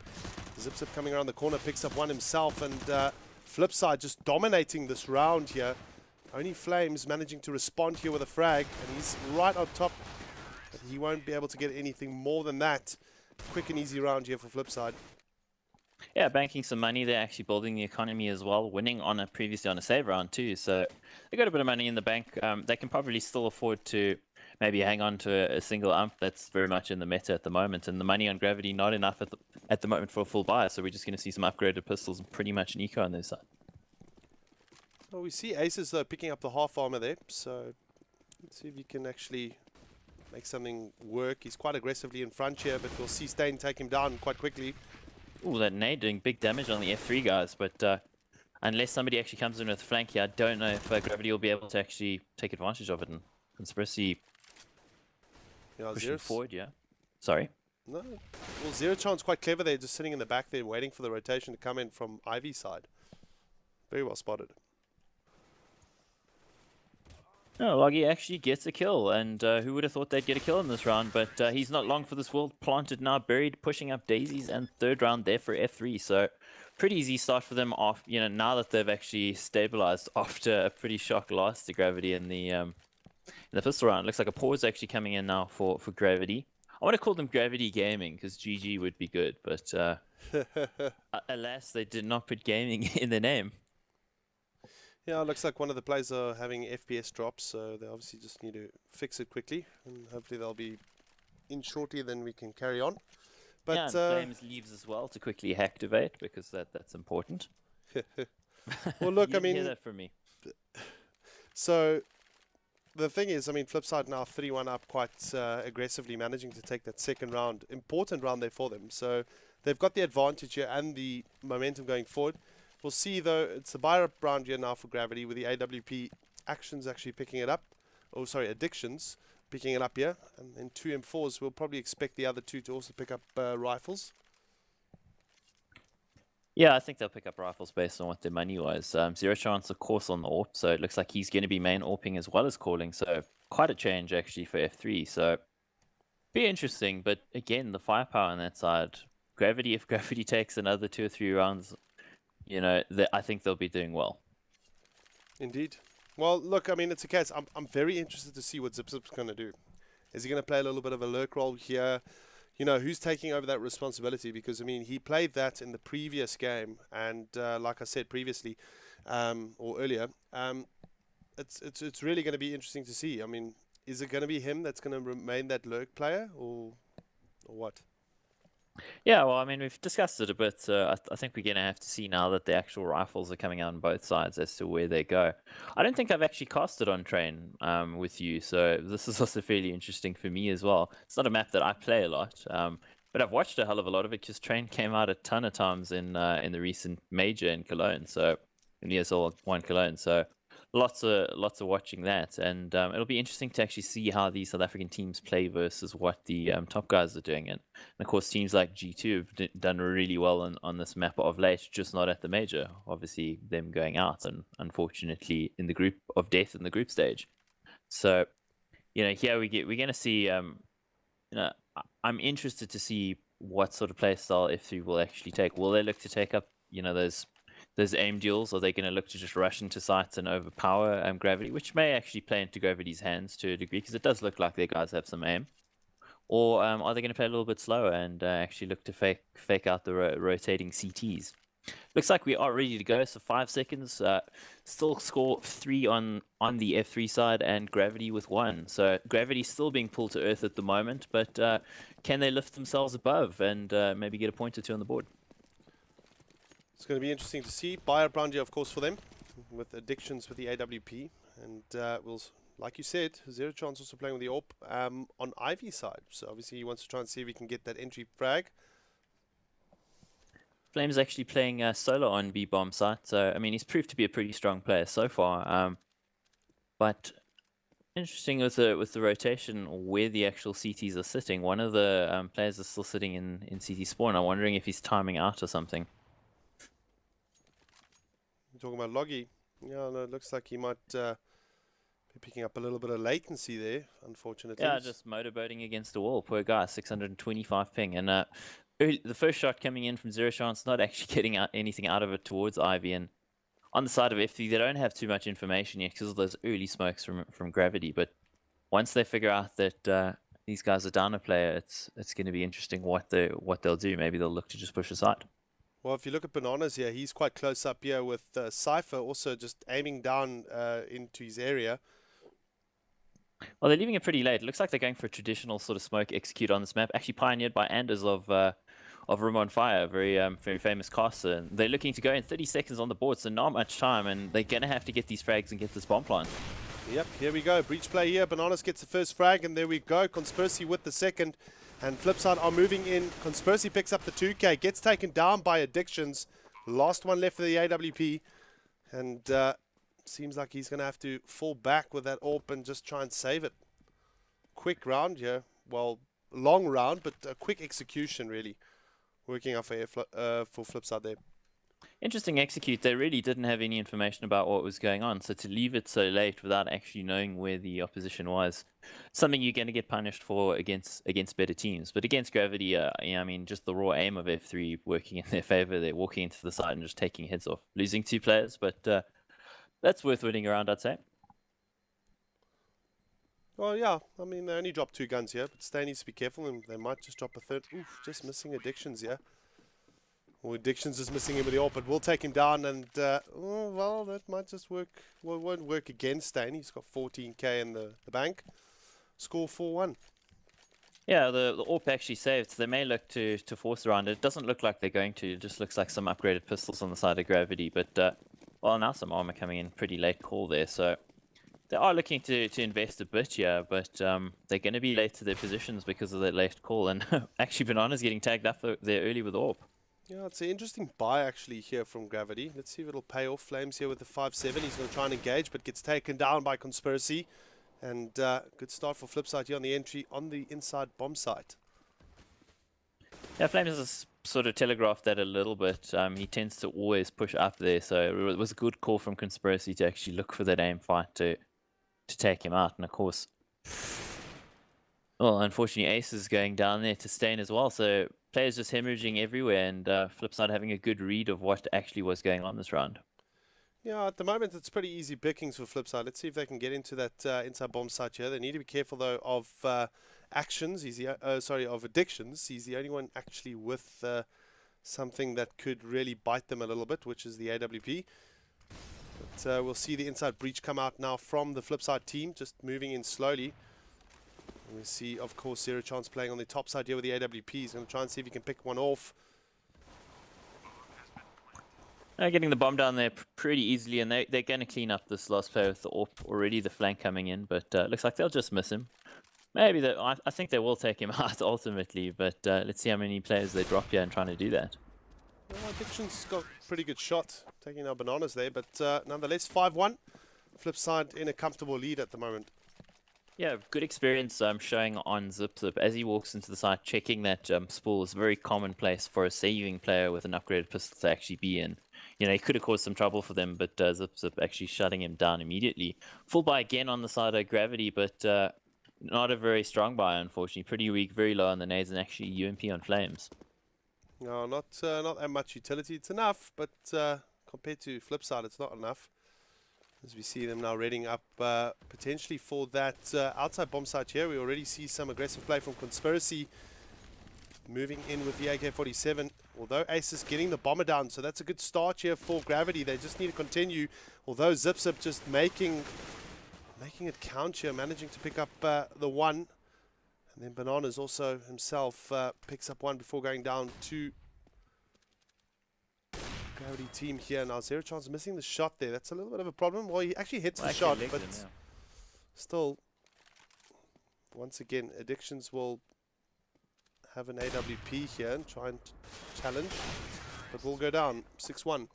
Zip Zip coming around the corner, picks up one himself, and FlipSide just dominating this round here. Only Flames managing to respond here with a frag, and he's right on top. But he won't be able to get anything more than that. Quick and easy round here for FlipSide.
Yeah, banking some money. They're actually building the economy as well, winning on a previously on a save round too. So they got a bit of money in the bank. They can probably still afford to maybe hang on to a single ump. That's very much in the meta at the moment. And the money on Gravity not enough at the moment for a full buy. So we're just going to see some upgraded pistols and pretty much an eco on their side.
Well, we see Aces though picking up the half armor there. So let's see if he can actually make something work. He's quite aggressively in front here, but we'll see Stain take him down quite quickly.
Ooh, that nade doing big damage on the F3 guys, but unless somebody actually comes in with a flank here, I don't know if Gravity will be able to actually take advantage of it. And Conspiracy pushing forward, yeah. Sorry.
No. Well, Zero Chance quite clever there, just sitting in the back there, waiting for the rotation to come in from Ivy's side. Very well spotted.
No, Loggy actually gets a kill, and who would have thought they'd get a kill in this round, but he's not long for this world. Planted now, buried, pushing up daisies, and third round there for F3, so pretty easy start for them off, you know, now that they've actually stabilized after a pretty shock loss to Gravity in the pistol round. Looks like a pause actually coming in now for Gravity. I want to call them Gravity Gaming, because GG would be good, but alas, they did not put gaming in their name.
Yeah, it looks like one of the players are having FPS drops, so they obviously just need to fix it quickly, and hopefully they'll be in shortly, then we can carry on. But
yeah, and Flames leaves as well to quickly activate, because that's important.
Well, look,
you
I mean,
hear that from me.
So the thing is, I mean, FlipSide now 31 up, quite aggressively managing to take that second round, important round there for them. So they've got the advantage here and the momentum going forward. We'll see, though, it's the buy-up round here now for Gravity, with the AWP actions actually picking it up. Oh, sorry, addictions picking it up here. And then 2 M4s, we'll probably expect the other two to also pick up rifles.
Yeah, I think they'll pick up rifles based on what their money was. Zero Chance, of course, on the AWP, so it looks like he's going to be main AWPing as well as calling. So quite a change, actually, for F3. So be interesting, but again, the firepower on that side. Gravity, if Gravity takes another 2 or 3 rounds, you know, I think they'll be doing well.
Indeed. Well, look, I mean, it's a case. I'm very interested to see what Zip Zip's going to do. Is he going to play a little bit of a lurk role here? You know, who's taking over that responsibility? Because, I mean, he played that in the previous game. And like I said previously, or earlier, it's really going to be interesting to see. I mean, is it going to be him that's going to remain that lurk player, or what?
Yeah, well, I mean, we've discussed it a bit. I think we're going to have to see now that the actual rifles are coming out on both sides as to where they go. I don't think I've actually casted on Train with you, so this is also fairly interesting for me as well. It's not a map that I play a lot, but I've watched a hell of a lot of it, because Train came out a ton of times in the recent major in Cologne, so in ESL 1 Cologne, so lots of watching that, and it'll be interesting to actually see how these South African teams play versus what the top guys are doing. And of course, teams like G2 have done really well on this map of late, just not at the major. Obviously, them going out, and unfortunately in the group of death in the group stage. So, you know, here we're going to see. You know, I'm interested to see what sort of play style F3 will actually take. Will they look to take up, you know, those aim duels? Are they going to look to just rush into sites and overpower Gravity, which may actually play into Gravity's hands to a degree, because it does look like their guys have some aim? Or are they going to play a little bit slower and actually look to fake out the rotating CTs? Looks like we are ready to go, so 5 seconds. Still score 3 on the F3 side, and Gravity with 1. So Gravity still being pulled to earth at the moment, but can they lift themselves above and maybe get a point or 2 on the board?
It's going to be interesting to see. Buy-up round here, of course, for them, with addictions with the AWP. And we'll, like you said, Zero Chance also playing with the AWP on Ivy's side. So obviously he wants to try and see if he can get that entry frag.
Flames actually playing solo on B-bomb site. So, I mean, he's proved to be a pretty strong player so far. But interesting with the rotation, where the actual CTs are sitting. One of the players is still sitting in CT spawn. I'm wondering if he's timing out or something.
Talking about Loggy. Yeah, no, it looks like he might Picking up a little bit of latency there, unfortunately.
Yeah, just motorboating against the wall. Poor guy, 625 ping. And the first shot coming in from zero chance, not actually getting anything out of it towards Ivy. And on the side of F3, they don't have too much information yet because of those early smokes from Gravity. But once they figure out that these guys are down a player, it's going to be interesting what they'll do. Maybe they'll look to just push aside.
Well, if you look at Bananas here, he's quite close up here with Cypher also just aiming down into his area.
Well, they're leaving it pretty late. It looks like they're going for a traditional sort of smoke execute on this map, actually pioneered by Anders of Room on Fire, a very famous caster. And they're looking to go in 30 seconds on the board, so not much time, and they're going to have to get these frags and get this bomb plant.
Yep, here we go. Breach play here. Bananas gets the first frag, and there we go. Conspiracy with the second. And FlipSide are moving in. Conspiracy picks up the 2K, gets taken down by Addictions. Last one left for the AWP. And seems like he's going to have to fall back with that AWP and just try and save it. Quick round here. Well, long round, but a quick execution, really. Working out for FlipSide there.
Interesting execute. They really didn't have any information about what was going on, so to leave it so late without actually knowing where the opposition was, something you're going to get punished for against better teams. But against Gravity, yeah, I mean, just the raw aim of F3 working in their favor. They're walking into the side and just taking hits off, losing 2 players, but that's worth winning around, I'd say.
Well, yeah, I mean, they only dropped 2 guns here, but Stay needs to be careful, and they might just drop a third. Oof, just missing Addictions here. Well, Addictions is missing him with the AWP, but we'll take him down, and, oh, well, that might just work. Well, it won't work against Stain. He's got 14k in the bank. Score 4-1.
Yeah, the AWP actually saved, so they may look to force around it. It doesn't look like they're going to. It just looks like some upgraded pistols on the side of Gravity, but, well, now some armor coming in. Pretty late call there, so they are looking to invest a bit here, but they're going to be late to their positions because of that late call, and actually Banana's getting tagged up there early with AWP.
Yeah, it's an interesting buy actually here from Gravity. Let's see if it'll pay off. Flames here with the 5-7. He's going to try and engage, but gets taken down by Conspiracy. And good start for FlipSide here on the entry on the inside bomb site.
Yeah, Flames has sort of telegraphed that a little bit. He tends to always push up there, so it was a good call from Conspiracy to actually look for that aim fight to take him out. And of course, well, unfortunately, Ace is going down there to Stain as well, so players just hemorrhaging everywhere, and FlipSide having a good read of what actually was going on this round.
Yeah, at the moment it's pretty easy pickings for FlipSide. Let's see if they can get into that inside bomb site here. They need to be careful though of actions. He's the of Addictions. He's the only one actually with something that could really bite them a little bit, which is the AWP. But we'll see the inside breach come out now from the FlipSide team, just moving in slowly. We see, of course, Zero Chance playing on the top side here with the AWP. He's going to try and see if he can pick one off.
Getting the bomb down there pretty easily, and they're going to clean up this last player with the AWP already, the flank coming in, but looks like they'll just miss him. Maybe I think they will take him out ultimately, but let's see how many players they drop here and trying to do that.
Well, Addiction's got a pretty good shot, taking our Bananas there, but nonetheless, 5-1. FlipSide in a comfortable lead at the moment.
Yeah, good experience showing on ZipZip as he walks into the site, checking that spool is a very commonplace for a saving player with an upgraded pistol to actually be in. You know, he could have caused some trouble for them, but ZipZip actually shutting him down immediately. Full buy again on the side of Gravity, but not a very strong buy, unfortunately. Pretty weak, very low on the nades, and actually UMP on Flames.
No, not that much utility. It's enough, but compared to FlipSide, it's not enough. As we see them now readying up potentially for that outside bomb site here. We already see some aggressive play from Conspiracy. Moving in with the AK-47. Although Ace is getting the bomber down, so that's a good start here for Gravity. They just need to continue. Although ZipZip just making it count here, managing to pick up the one. And then Bananas also himself picks up one before going down to Gravity team here. Now Zero Chance missing the shot there. That's a little bit of a problem. Well, he actually hits the shot, but still, once again, Addictions will have an AWP here and try and challenge, but we'll go down 6-1.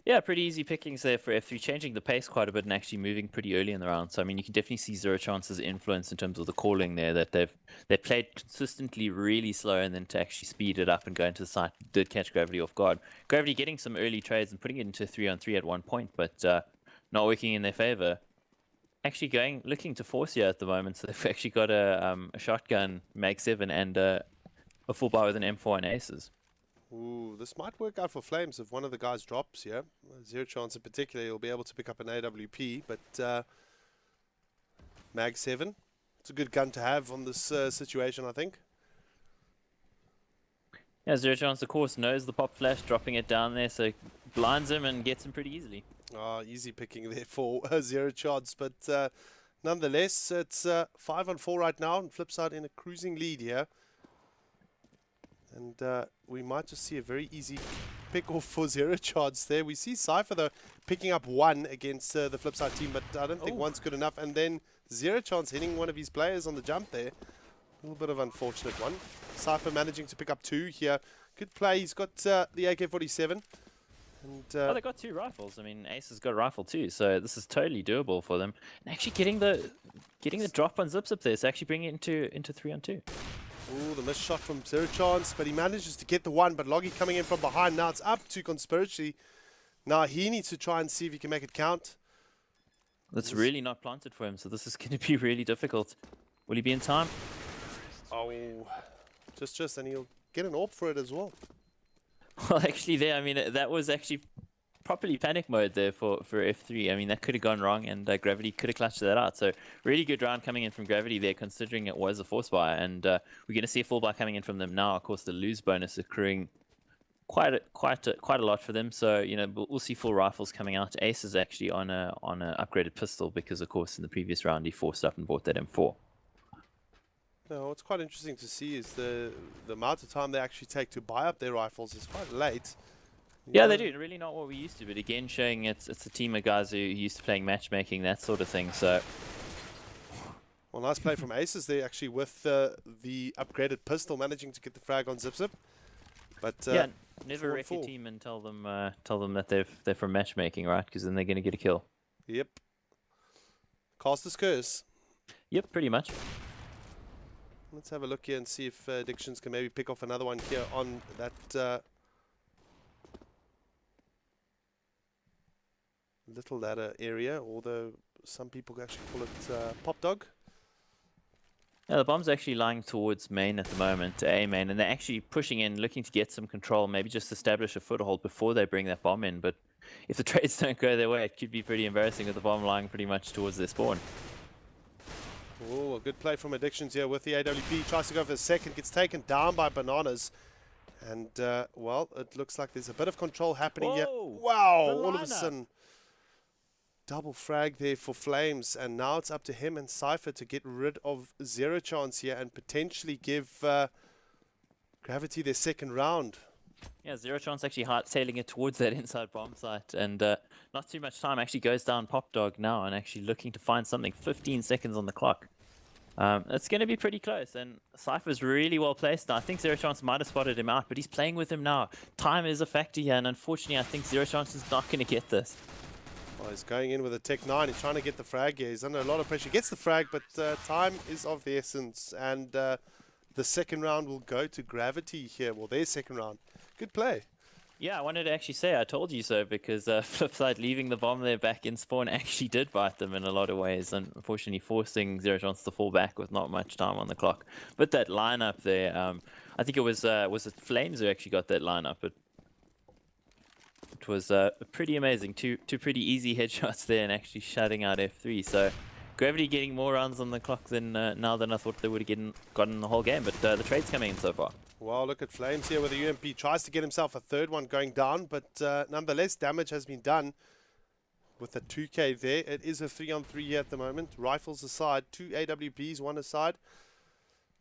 Yeah, pretty easy pickings there for F3, changing the pace quite a bit and actually moving pretty early in the round. So I mean, you can definitely see Zero Chance's influence in terms of the calling there, that they played consistently really slow, and then to actually speed it up and go into the site did catch Gravity off guard. Gravity getting some early trades and putting it into 3-on-3 at one point, but not working in their favor. actually looking to force here at the moment. So they've actually got a shotgun, Mag 7, and a full bar with an M4 and aces.
Ooh, this might work out for Flames if one of the guys drops here. Zero chance in particular he'll be able to pick up an AWP, but Mag 7, it's a good gun to have on this situation, I think.
Yeah, Zero Chance, of course, knows the pop flash, dropping it down there, so blinds him and gets him pretty easily.
Easy picking there for Zero Chance, but nonetheless, it's 5-on-4 right now, and FlipSide in a cruising lead here. And we might just see a very easy pick-off for Zero Chance there. We see Cypher, though, picking up one against the FlipSide team, but I don't think one's good enough. And then Zero Chance hitting one of his players on the jump there. A little bit of unfortunate one. Cypher managing to pick up two here. Good play. He's got the AK-47. And
they got two rifles. I mean, Ace has got a rifle too, so this is totally doable for them. And actually getting the drop on Zip there, so actually bringing it into 3-on-2.
Ooh, the missed shot from Zero Chance, but he manages to get the one. But Loggy coming in from behind. Now it's up to Conspiracy. Now he needs to try and see if he can make it count.
That's really not planted for him, so this is going to be really difficult. Will he be in time?
Oh, just, and he'll get an AWP for it as well.
Well, actually, there, I mean, that was actually properly panic mode there for F3. I mean, that could have gone wrong, and Gravity could have clutched that out. So, really good round coming in from Gravity there, considering it was a force buy. And we're going to see a full buy coming in from them now. Of course, the lose bonus accruing quite a lot for them. So, you know, we'll see full rifles coming out. Ace is actually on a upgraded pistol because, of course, in the previous round he forced up and bought that M4.
No, what's quite interesting to see is the amount of time they actually take to buy up their rifles is quite late.
Yeah, they do. Really not what we used to, but again, showing it's a team of guys who used to playing matchmaking, that sort of thing. So,
well, nice play from Aces there, actually, with the upgraded pistol, managing to get the frag on Zip. But
yeah, never wreck your team and tell them that they're from matchmaking, right? Because then they're going to get a kill.
Yep. Caster's curse.
Yep, pretty much.
Let's have a look here and see if Addictions can maybe pick off another one here on that little ladder area, although some people actually call it Pop Dog.
Yeah, the bomb's actually lying towards main at the moment, A main, and they're actually pushing in, looking to get some control, maybe just establish a foothold before they bring that bomb in. But if the trades don't go their way, it could be pretty embarrassing with the bomb lying pretty much towards their spawn.
Oh, a good play from Addictions here with the AWP. Tries to go for the second, gets taken down by Bananas. And, well, it looks like there's a bit of control happening here. Wow, all of a sudden. Double frag there for Flames. And now it's up to him and Cypher to get rid of Zero Chance here and potentially give Gravity their second round.
Yeah, Zero Chance actually hard-tailing it towards that inside bomb site, and not too much time. Actually goes down Pop Dog now and actually looking to find something. 15 seconds on the clock. It's going to be pretty close, and Cypher's really well placed now. I think Zero Chance might have spotted him out, but he's playing with him now. Time is a factor here, and unfortunately I think Zero Chance is not going to get this.
Well, he's going in with a Tech 9. He's trying to get the frag here. He's under a lot of pressure. Gets the frag, but time is of the essence, and the second round will go to Gravity here. Well, their second round. Good play.
Yeah, I wanted to actually say I told you so, because FlipSide leaving the bomb there back in spawn actually did bite them in a lot of ways, and unfortunately forcing Zero Chance to fall back with not much time on the clock. But that lineup there, I think it was it Flames who actually got that lineup. It was pretty amazing. Two pretty easy headshots there and actually shutting out F3. So Gravity getting more rounds on the clock than now than I thought they would have gotten the whole game. But the trade's coming in so far.
Well, look at Flames here with the UMP. Tries to get himself a third one going down, but nonetheless, damage has been done with the 2K there. It is a 3-on-3 here at the moment. Rifles aside, 2 AWPs, 1 aside.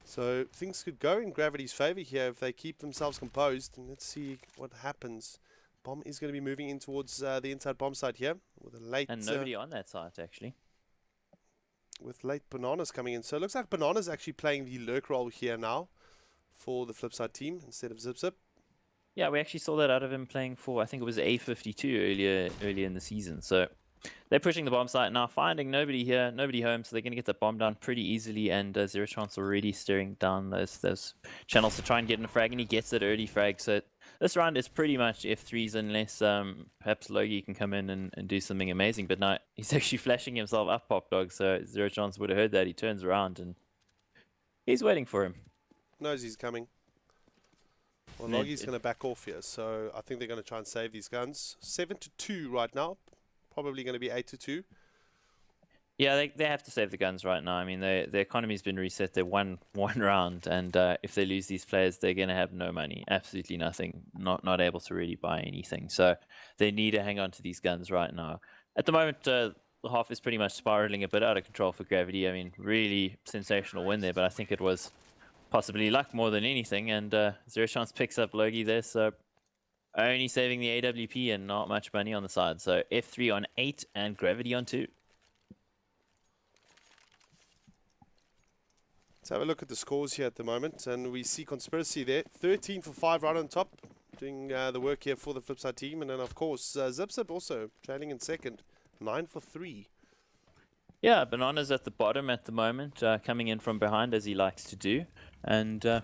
So things could go in Gravity's favor here if they keep themselves composed. And let's see what happens. Bomb is going to be moving in towards the inside bomb site here with a late...
And nobody on that site, actually.
With late Bananas coming in. So it looks like Bananas actually playing the lurk role here now for the FlipSide team instead of Zip.
Yeah, we actually saw that out of him playing for, I think it was A52 earlier in the season. So they're pushing the bomb site now, finding nobody here, nobody home, so they're going to get the bomb down pretty easily, and Zero Chance already steering down those channels to try and get in a frag, and he gets that early frag, so this round is pretty much F3s unless perhaps Logie can come in and do something amazing, but no, he's actually flashing himself up, Pop Dog, so Zero Chance would have heard that. He turns around, and he's waiting for him.
Knows he's coming. Well, Logie's going to back off here, so I think they're going to try and save these guns. 7-2 right now. Probably going to be 8-2.
Yeah, they have to save the guns right now. I mean, their economy's been reset. They won one round, and if they lose these players, they're going to have no money, absolutely nothing, not able to really buy anything. So they need to hang on to these guns right now. At the moment, the half is pretty much spiraling a bit out of control for Gravity. I mean, really sensational win there, but I think it was possibly luck more than anything, and Zero Chance picks up Logie there, so only saving the AWP and not much money on the side. So F3 on 8 and Gravity on 2.
Let's have a look at the scores here at the moment, and we see Conspiracy there, 13 for 5 right on top, doing the work here for the FlipSide team, and then of course ZipZip also trailing in second, 9 for 3.
Yeah, Banana's at the bottom at the moment, coming in from behind as he likes to do, and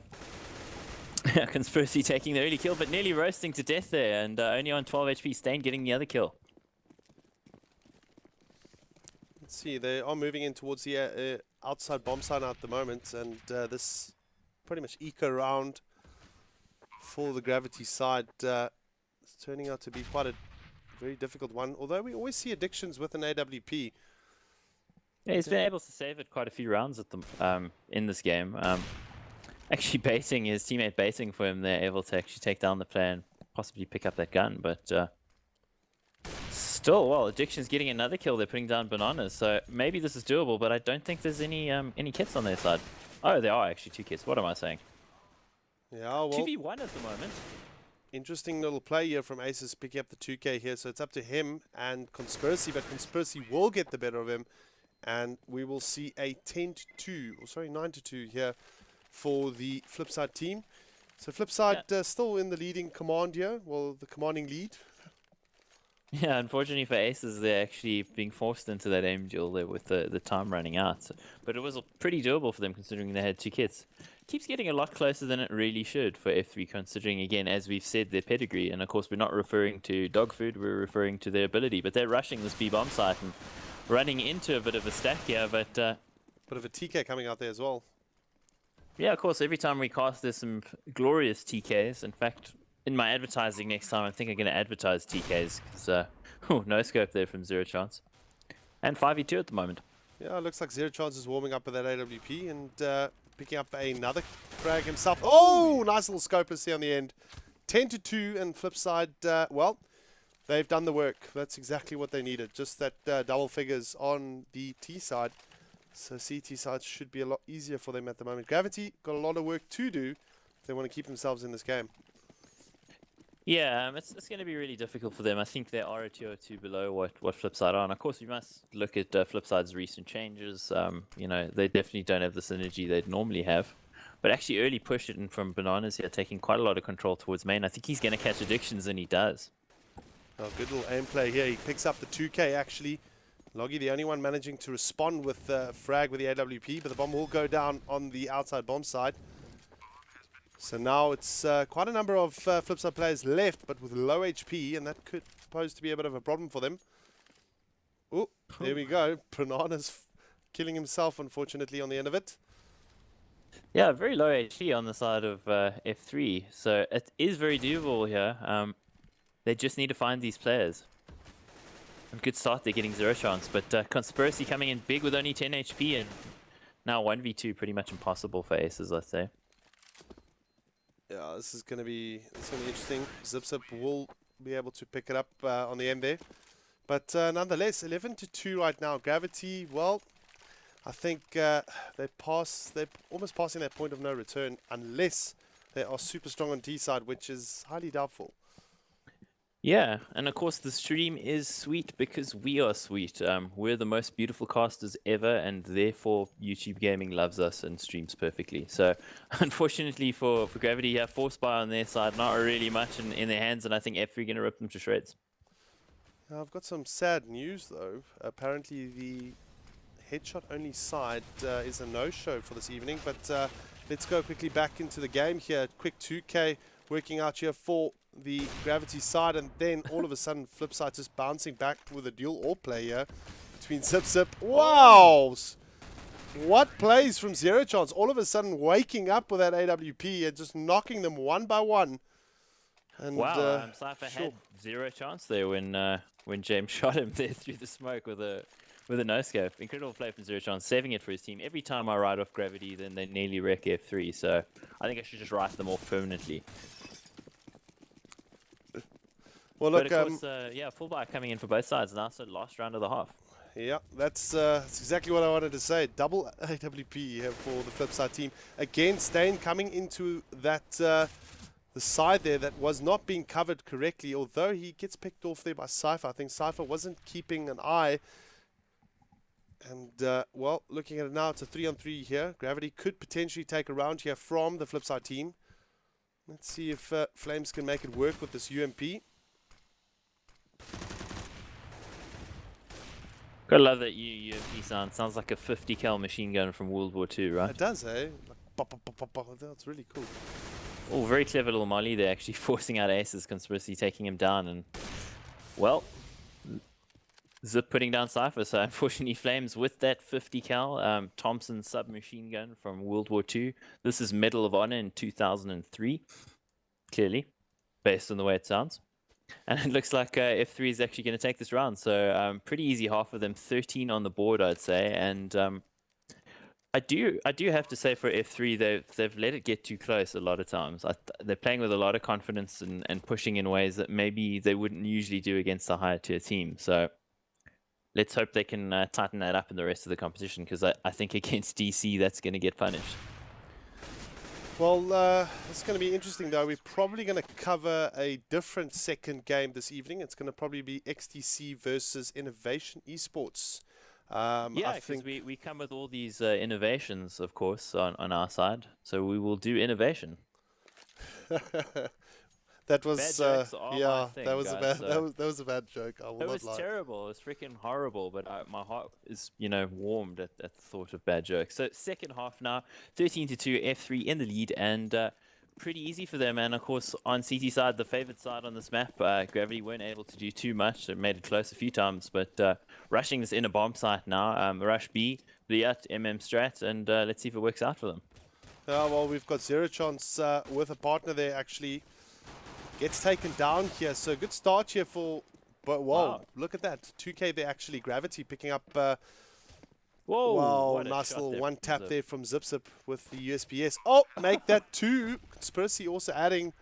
Conspiracy taking the early kill, but nearly roasting to death there, and only on 12 HP. Stain getting the other kill.
Let's see, they are moving in towards the outside bomb site at the moment, and this pretty much eco round for the Gravity side is turning out to be quite a very difficult one, although we always see addictions with an AWP.
Yeah, he's been able to save it quite a few rounds at the, in this game. Actually baiting his teammate baiting for him there, able to actually take down the player and possibly pick up that gun, but still, well, Addiction's getting another kill. They're putting down Bananas, so maybe this is doable, but I don't think there's any kits on their side. Oh, there are actually 2 kits. What am I saying?
Yeah, well,
2v1 at the moment.
interesting little play here from Aces picking up the 2k here, so it's up to him and Conspiracy, but Conspiracy will get the better of him, and we will see a 10-2, or sorry, 9-2 here for the FlipSide team. So FlipSide still in the leading command here, well, the commanding lead.
Yeah, unfortunately for Aces, they're actually being forced into that aim duel there with the time running out. So, but it was pretty doable for them considering they had 2 kits. Keeps getting a lot closer than it really should for F3, considering, again, as we've said, their pedigree. And of course, we're not referring to dog food, we're referring to their ability. But they're rushing this B-bomb site and running into a bit of a stack here, but
Bit of a TK coming out there as well.
yeah, of course, every time we cast, there's some glorious TKs. In fact, in my advertising next time, I think I'm going to advertise TKs, because no scope there from Zero Chance. And 5v2 at the moment.
Yeah, it looks like Zero Chance is warming up with that AWP and picking up another frag himself. Oh, nice little scopers here on the end. 10-2 and FlipSide, well, they've done the work. That's exactly what they needed. Just that double figures on the T side. So CT side should be a lot easier for them at the moment. Gravity got a lot of work to do if they want to keep themselves in this game.
Yeah, it's going to be really difficult for them. I think they are a tier or 2 below what FlipSide are. And of course, we must look at FlipSide's recent changes. You know, they definitely don't have the synergy they'd normally have. But actually early push it in from Bananas here, taking quite a lot of control towards main. I think he's going to catch Addictions, and he does.
Oh, good little aim play here. He picks up the 2k actually. Logie, the only one managing to respond with frag with the AWP, but the bomb will go down on the outside bomb side. So now it's quite a number of FlipSide players left, but with low HP, and that could pose to be a bit of a problem for them. Oh, there we go. Bananas killing himself, unfortunately, on the end of it.
Yeah, very low HP on the side of F3, so it is very doable here. They just need to find these players. A good start, they're getting Zero Chance, but Conspiracy coming in big with only 10 HP, and now 1v2 pretty much impossible for Aces, I'd say.
Yeah, this is going to be interesting. ZipZip will be able to pick it up on the end there. But nonetheless, 11-2 right now. Gravity, well, I think they're almost passing that point of no return unless they are super strong on T side, which is highly doubtful.
Yeah, and of course the stream is sweet because we are sweet. We're the most beautiful casters ever, and therefore YouTube Gaming loves us and streams perfectly. So unfortunately for Gravity, you have Force Buy on their side, not really much in their hands, and I think F3 going to rip them to shreds.
I've got some sad news though. Apparently the headshot only side is a no-show for this evening, but let's go quickly back into the game here. Quick 2K working out here for the Gravity side, and then all of a sudden FlipSide just bouncing back with a dual AWP play here between Zip. Wow! What plays from Zero Chance? All of a sudden waking up with that AWP and just knocking them one by one. And,
wow, Cypher had zero chance there when James shot him there through the smoke with a no-scope. Incredible play from Zero Chance, saving it for his team. Every time I ride off Gravity, then they nearly wreck F3, so I think I should just write them off permanently.
Well, look,
but of course, yeah, full buy coming in for both sides now, so last round of the half.
Yeah, that's exactly what I wanted to say. Double AWP here for the FlipSide team. Again, Stain coming into that the side there that was not being covered correctly, although he gets picked off there by Cypher. I think Cypher wasn't keeping an eye. And, well, looking at it now, it's a 3-on-3 here. Gravity could potentially take a round here from the FlipSide team. Let's see if Flames can make it work with this UMP.
Gotta love that UMP sound. Sounds like a 50 cal machine gun from World War II, right?
It does, eh? Like, pop, pop, pop, pop, pop. That's really cool.
Oh, very clever little molly there, actually forcing out Ace's conspiracy, taking him down, and, well, Zip putting down Cypher. So unfortunately, Flames with that 50 cal Thompson submachine gun from World War II. This is Medal of Honor in 2003, clearly, based on the way it sounds. And it looks like F3 is actually going to take this round. So pretty easy half of them, 13 on the board, I'd say. And I do have to say for F3, they've let it get too close a lot of times. They're playing with a lot of confidence and pushing in ways that maybe they wouldn't usually do against a higher tier team. So let's hope they can tighten that up in the rest of the competition, because I think against DC, that's going to get punished.
Well, it's going to be interesting, though. We're probably going to cover a different second game this evening. It's going to probably be XTC versus Innovation Esports.
Yeah, because we come with all these innovations, of course, on our side. So we will do innovation.
That was yeah,
thing,
that was
guys,
a bad
so.
that was a bad joke. I will not lie.
It was terrible. It was freaking horrible. But my heart is warmed at the thought of bad jokes. So second half now, 13-2, F3 in the lead, and pretty easy for them. And of course on CT side, the favored side on this map, Gravity weren't able to do too much. It made it close a few times, but rushing this inner bomb site now. Rush B, Bliat, Strat, and let's see if it works out for them.
Well, we've got Zero Chance with a partner there actually. Gets taken down here, so good start here for, but whoa,
wow.
Look at that, 2K there actually, Gravity picking up,
whoa,
wow, nice little one tap there from Zip with the USPS. Oh, make that 2, Conspiracy also adding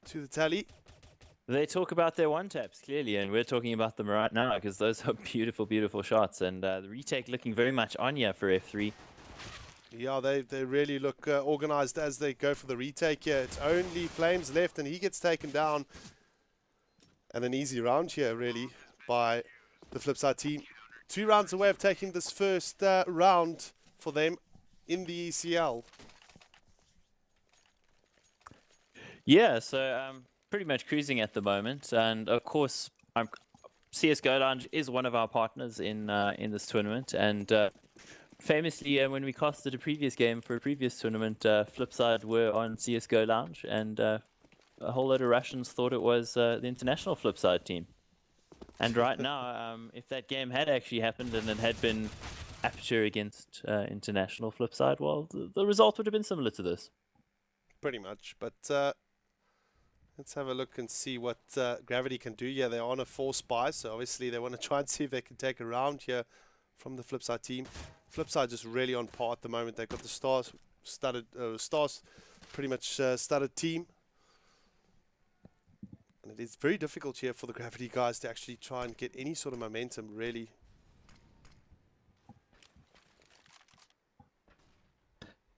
to the tally.
They talk about their one taps clearly, and we're talking about them right now, because those are beautiful, beautiful shots, and the retake looking very much on here for F3.
Yeah, they really look organized as they go for the retake here. It's only Flames left, and he gets taken down. And an easy round here, really, by the FlipSide team. 2 rounds away of taking this first round for them in the ECL.
Yeah, so pretty much cruising at the moment. And, of course, CSGO Lounge is one of our partners in this tournament. And famously, when we casted a previous game for a previous tournament, FlipSide were on CSGO Lounge, and a whole lot of Russians thought it was the international FlipSide team. And right now, if that game had actually happened and it had been Aperture against international FlipSide, well, the result would have been similar to this.
Pretty much, but let's have a look and see what Gravity can do. Yeah, they're on a 4 spy, so obviously they want to try and see if they can take a round here from the FlipSide team. FlipSide just really on par at the moment. They've got the stars pretty much studded team. And it is very difficult here for the Gravity guys to actually try and get any sort of momentum, really.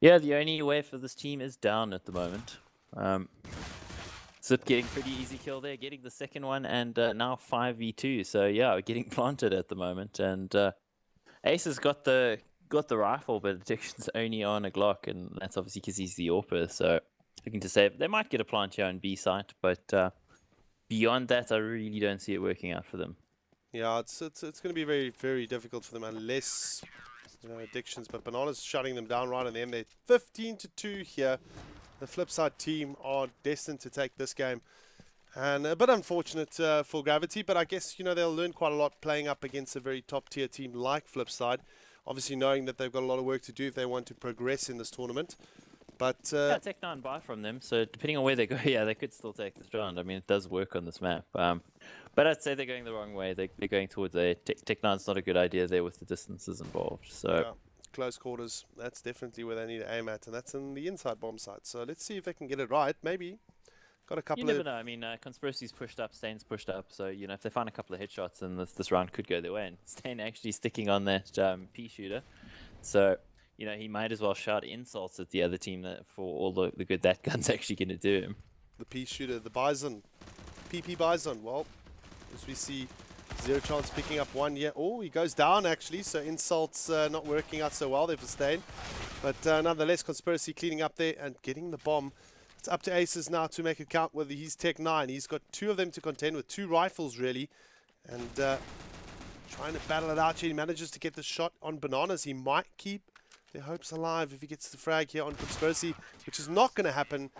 Yeah, the only way for this team is down at the moment. Zip getting pretty easy kill there, getting the second one, and now 5v2. So yeah, getting planted at the moment, and Ace has got the rifle, but addiction's only on a Glock, and that's obviously because he's the AWPer. So looking to save, they might get a plant here on B site, but beyond that, I really don't see it working out for them.
Yeah, it's going to be very, very difficult for them unless, you know, addictions. But Banana's shutting them down right on the end. They're 15-2 here. The FlipSide team are destined to take this game. And a bit unfortunate for Gravity, but I guess, you know, they'll learn quite a lot playing up against a very top-tier team like FlipSide. Obviously knowing that they've got a lot of work to do if they want to progress in this tournament. But
Yeah, Tech 9 buy from them, so depending on where they go, yeah, they could still take this round. I mean, it does work on this map. But I'd say they're going the wrong way. They're going towards a Tech 9's not a good idea there with the distances involved. So
yeah, close quarters, that's definitely where they need to aim at, and that's in the inside bomb site. So let's see if they can get it right. Maybe. Got a couple
you never know. I mean, Conspiracy's pushed up, Stain's pushed up. So, you know, if they find a couple of headshots, then this round could go their way. And Stain actually sticking on that P shooter. So, you know, he might as well shout insults at the other team for all the good that gun's actually going to do him.
The P shooter, the Bison. PP Bison. Well, as we see, Zero Chance picking up one. Yeah. Oh, he goes down actually. So insults not working out so well there for Stain. But nonetheless, Conspiracy cleaning up there and getting the bomb. It's up to Aces now to make it count with his Tech 9. He's got two of them to contend with, two rifles really. And trying to battle it out here. He manages to get the shot on Bananas. He might keep their hopes alive if he gets the frag here on Conspiracy, which is not going to happen.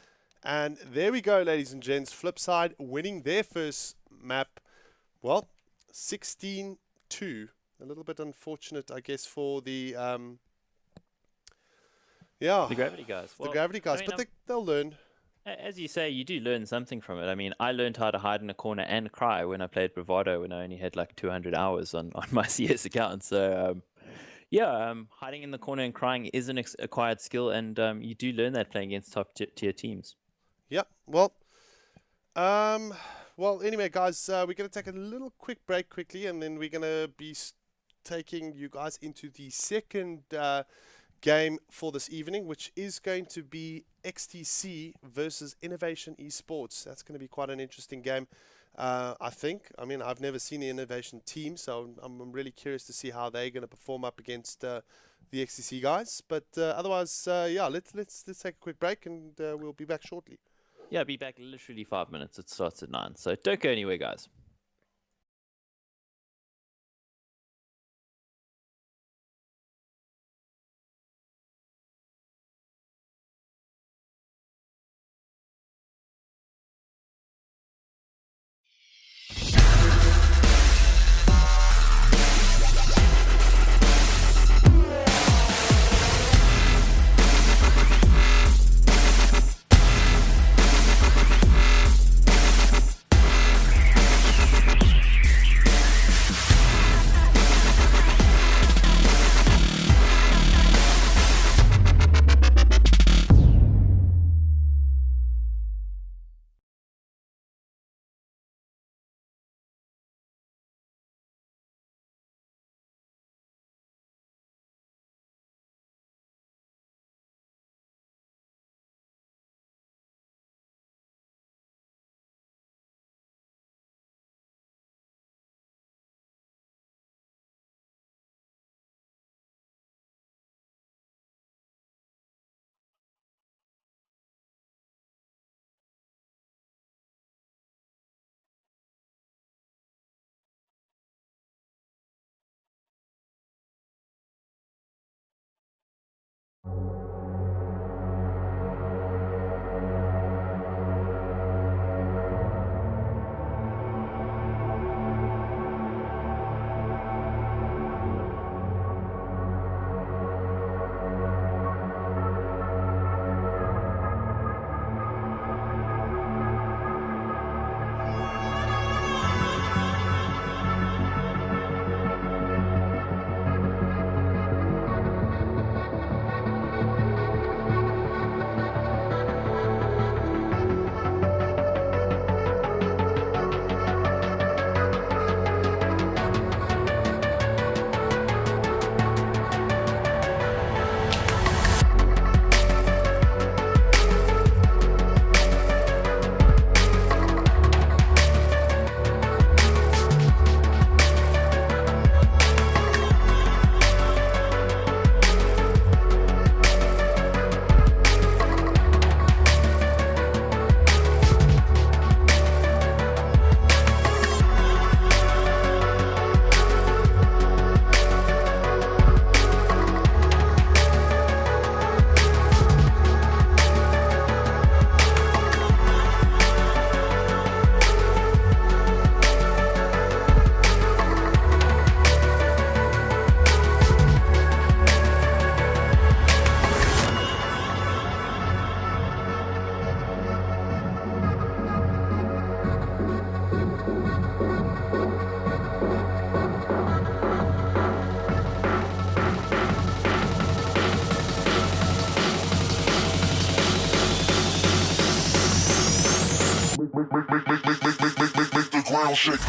And there we go, ladies and gents. FlipSide winning their first map. Well, 16-2. A little bit unfortunate, I guess, for the
The Gravity guys.
The Gravity guys,
I mean,
but they'll learn.
As you say, you do learn something from it. I mean, I learned how to hide in a corner and cry when I played Bravado when I only had like 200 hours on my CS account. So, yeah, hiding in the corner and crying is an acquired skill, and you do learn that playing against top tier teams.
Yep. Well, anyway, guys, we're going to take a little quick break quickly, and then we're going to be taking you guys into the second game for this evening, which is going to be XTC versus Innovation Esports. That's going to be quite an interesting game, I think. I mean, I've never seen the Innovation team, so I'm really curious to see how they're going to perform up against the XTC guys. But otherwise, yeah, let's take a quick break, and we'll be back shortly.
Yeah, I'll be back literally 5 minutes. It starts at 9, so don't go anywhere, guys.
Make the ground shake.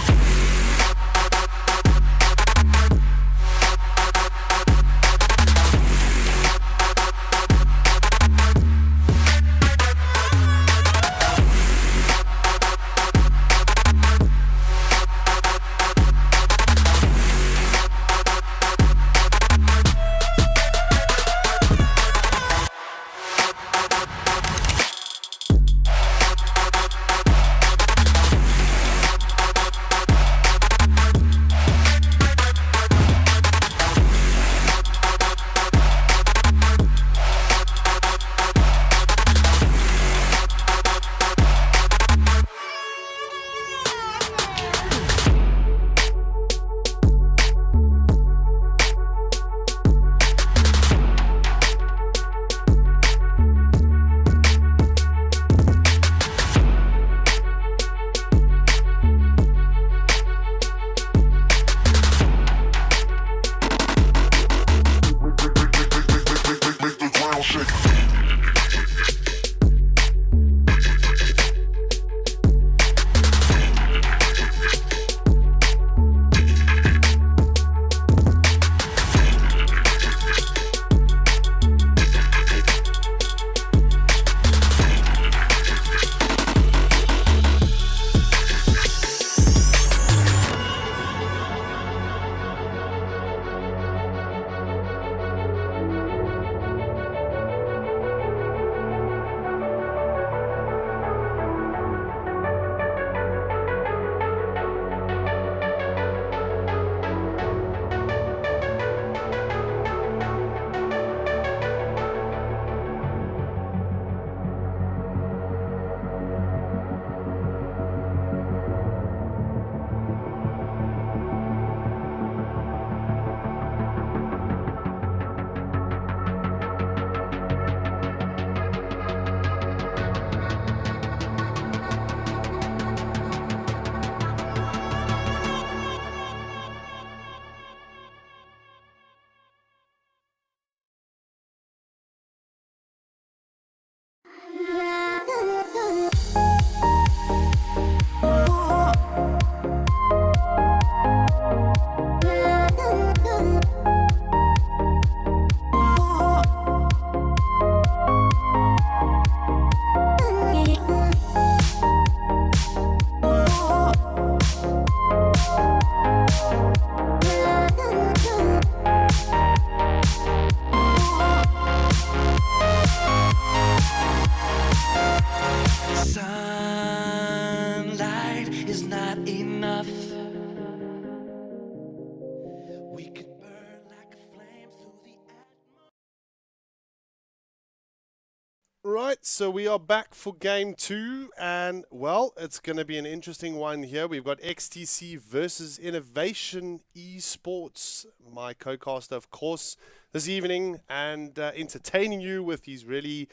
Right, so we are back for game 2, and well, it's going to be an interesting one here. We've got XTC versus Innovation Esports. My co-caster, of course, this evening, and entertaining you with these really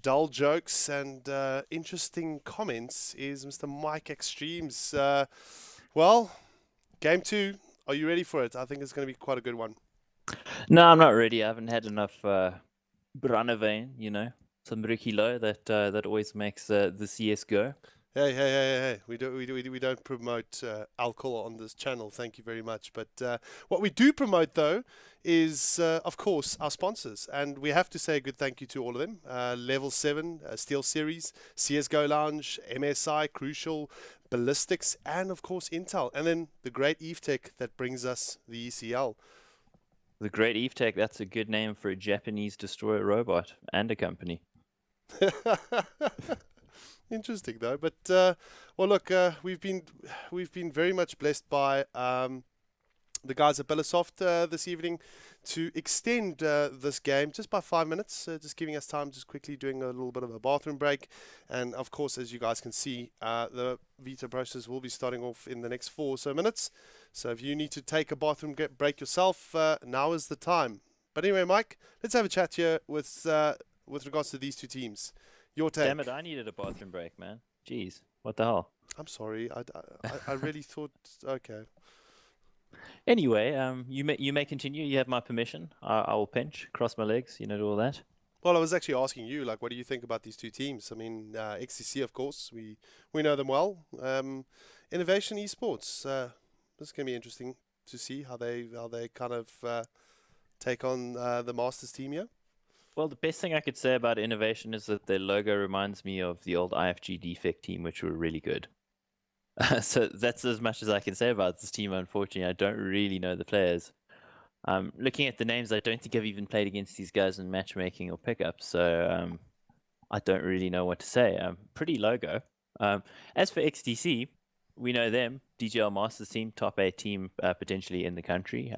dull jokes and interesting comments is Mr. Mike Extremes. Well, game 2, are you ready for it? I think it's going to be quite a good one.
No, I'm not ready. I haven't had enough Brandewijn, you know. Some Ricky Low that always makes the CS go.
Hey! We don't promote alcohol on this channel. Thank you very much. But what we do promote, though, is of course our sponsors, and we have to say a good thank you to all of them. Level 7, Steel Series, CS:GO Lounge, MSI, Crucial, Ballistics, and of course Intel, and then the great Evetech that brings us the ECL.
The great Evetech. That's a good name for a Japanese destroyer robot and a company.
Interesting though, but well, look, we've been very much blessed by the guys at Bellasoft this evening to extend this game just by 5 minutes, just giving us time, just quickly doing a little bit of a bathroom break, and of course, as you guys can see, the veto process will be starting off in the next 4 or so minutes. So if you need to take a bathroom break yourself, now is the time. But anyway, Mike, let's have a chat here with regards to these two teams. Your take.
Damn it, I needed a bathroom break, man. Jeez, what the hell?
I'm sorry. I really thought. Okay.
Anyway, you may continue. You have my permission. I will pinch, cross my legs, you know, do all that.
Well, I was actually asking you, like, what do you think about these two teams? I mean, XTC, of course, we know them well. Innovation Esports, this is going to be interesting to see how they kind of take on the Masters team here.
Well, the best thing I could say about Innovation is that their logo reminds me of the old IFG Defect team, which were really good. So that's as much as I can say about this team. Unfortunately, I don't really know the players. Looking at the names, I don't think I've even played against these guys in matchmaking or pickup, so I don't really know what to say. Pretty logo. As for XTC, we know them, DGL Masters team, top 8 team potentially in the country,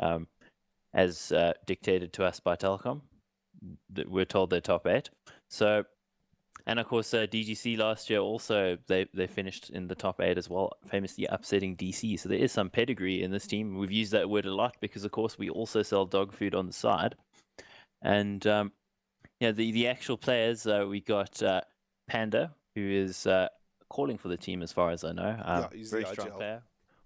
as dictated to us by Telecom. We're told they're top 8. So, and of course, DGC last year also they finished in the top 8 as well, famously upsetting DC. So there is some pedigree in this team. We've used that word a lot because, of course, we also sell dog food on the side. And the actual players, we got Panda, who is calling for the team as far as I know.
Yeah, he's
very
the
strong
IGL.
player.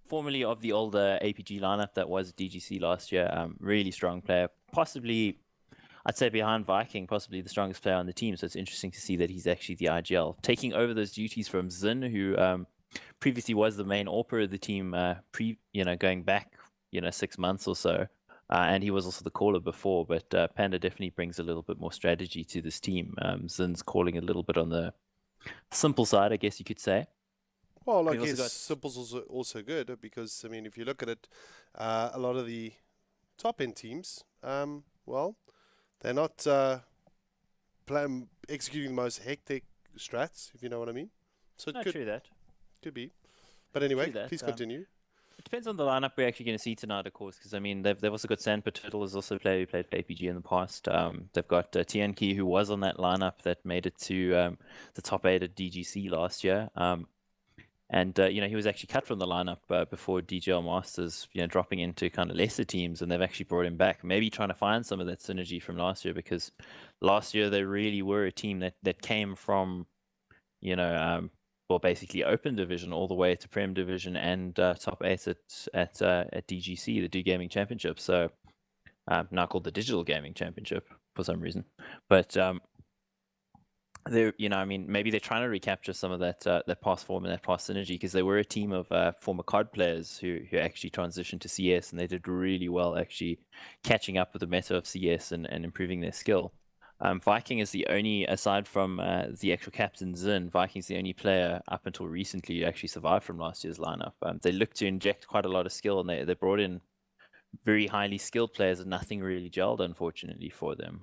Formerly of the older APG lineup that was DGC last year. Really strong player. Possibly, I'd say behind Viking, possibly the strongest player on the team. So it's interesting to see that he's actually the IGL, taking over those duties from Zin, who previously was the main AWPer of the team, going back 6 months or so. And he was also the caller before, but Panda definitely brings a little bit more strategy to this team. Zin's calling a little bit on the simple side, I guess you could say.
Well, I
We've also
guess
got-
Simple's also good because, I mean, if you look at it, a lot of the top-end teams, well, they're not executing the most hectic strats, if you know what I mean. So it
Not
could
true that.
be. But anyway,
True that,
please continue.
It depends on the lineup we're actually going to see tonight, of course, because I mean they've also got Sandpa Turtle, who's also a player who played for APG in the past. They've got Tianqi, who was on that lineup that made it to the top 8 at DGC last year. And he was actually cut from the lineup before DGL Masters, dropping into kind of lesser teams, and they've actually brought him back. Maybe trying to find some of that synergy from last year, because last year they really were a team that came from, basically open division all the way to Prem division and top 8 at DGC, the Do Gaming Championship. So now called the Digital Gaming Championship for some reason, but maybe they're trying to recapture some of that past form and that past synergy, because they were a team of former COD players who actually transitioned to CS, and they did really well actually catching up with the meta of CS and improving their skill. Viking is the only, aside from the actual captain Zin, Viking's the only player up until recently who actually survived from last year's lineup. They looked to inject quite a lot of skill, and they brought in very highly skilled players, and nothing really gelled, unfortunately, for them.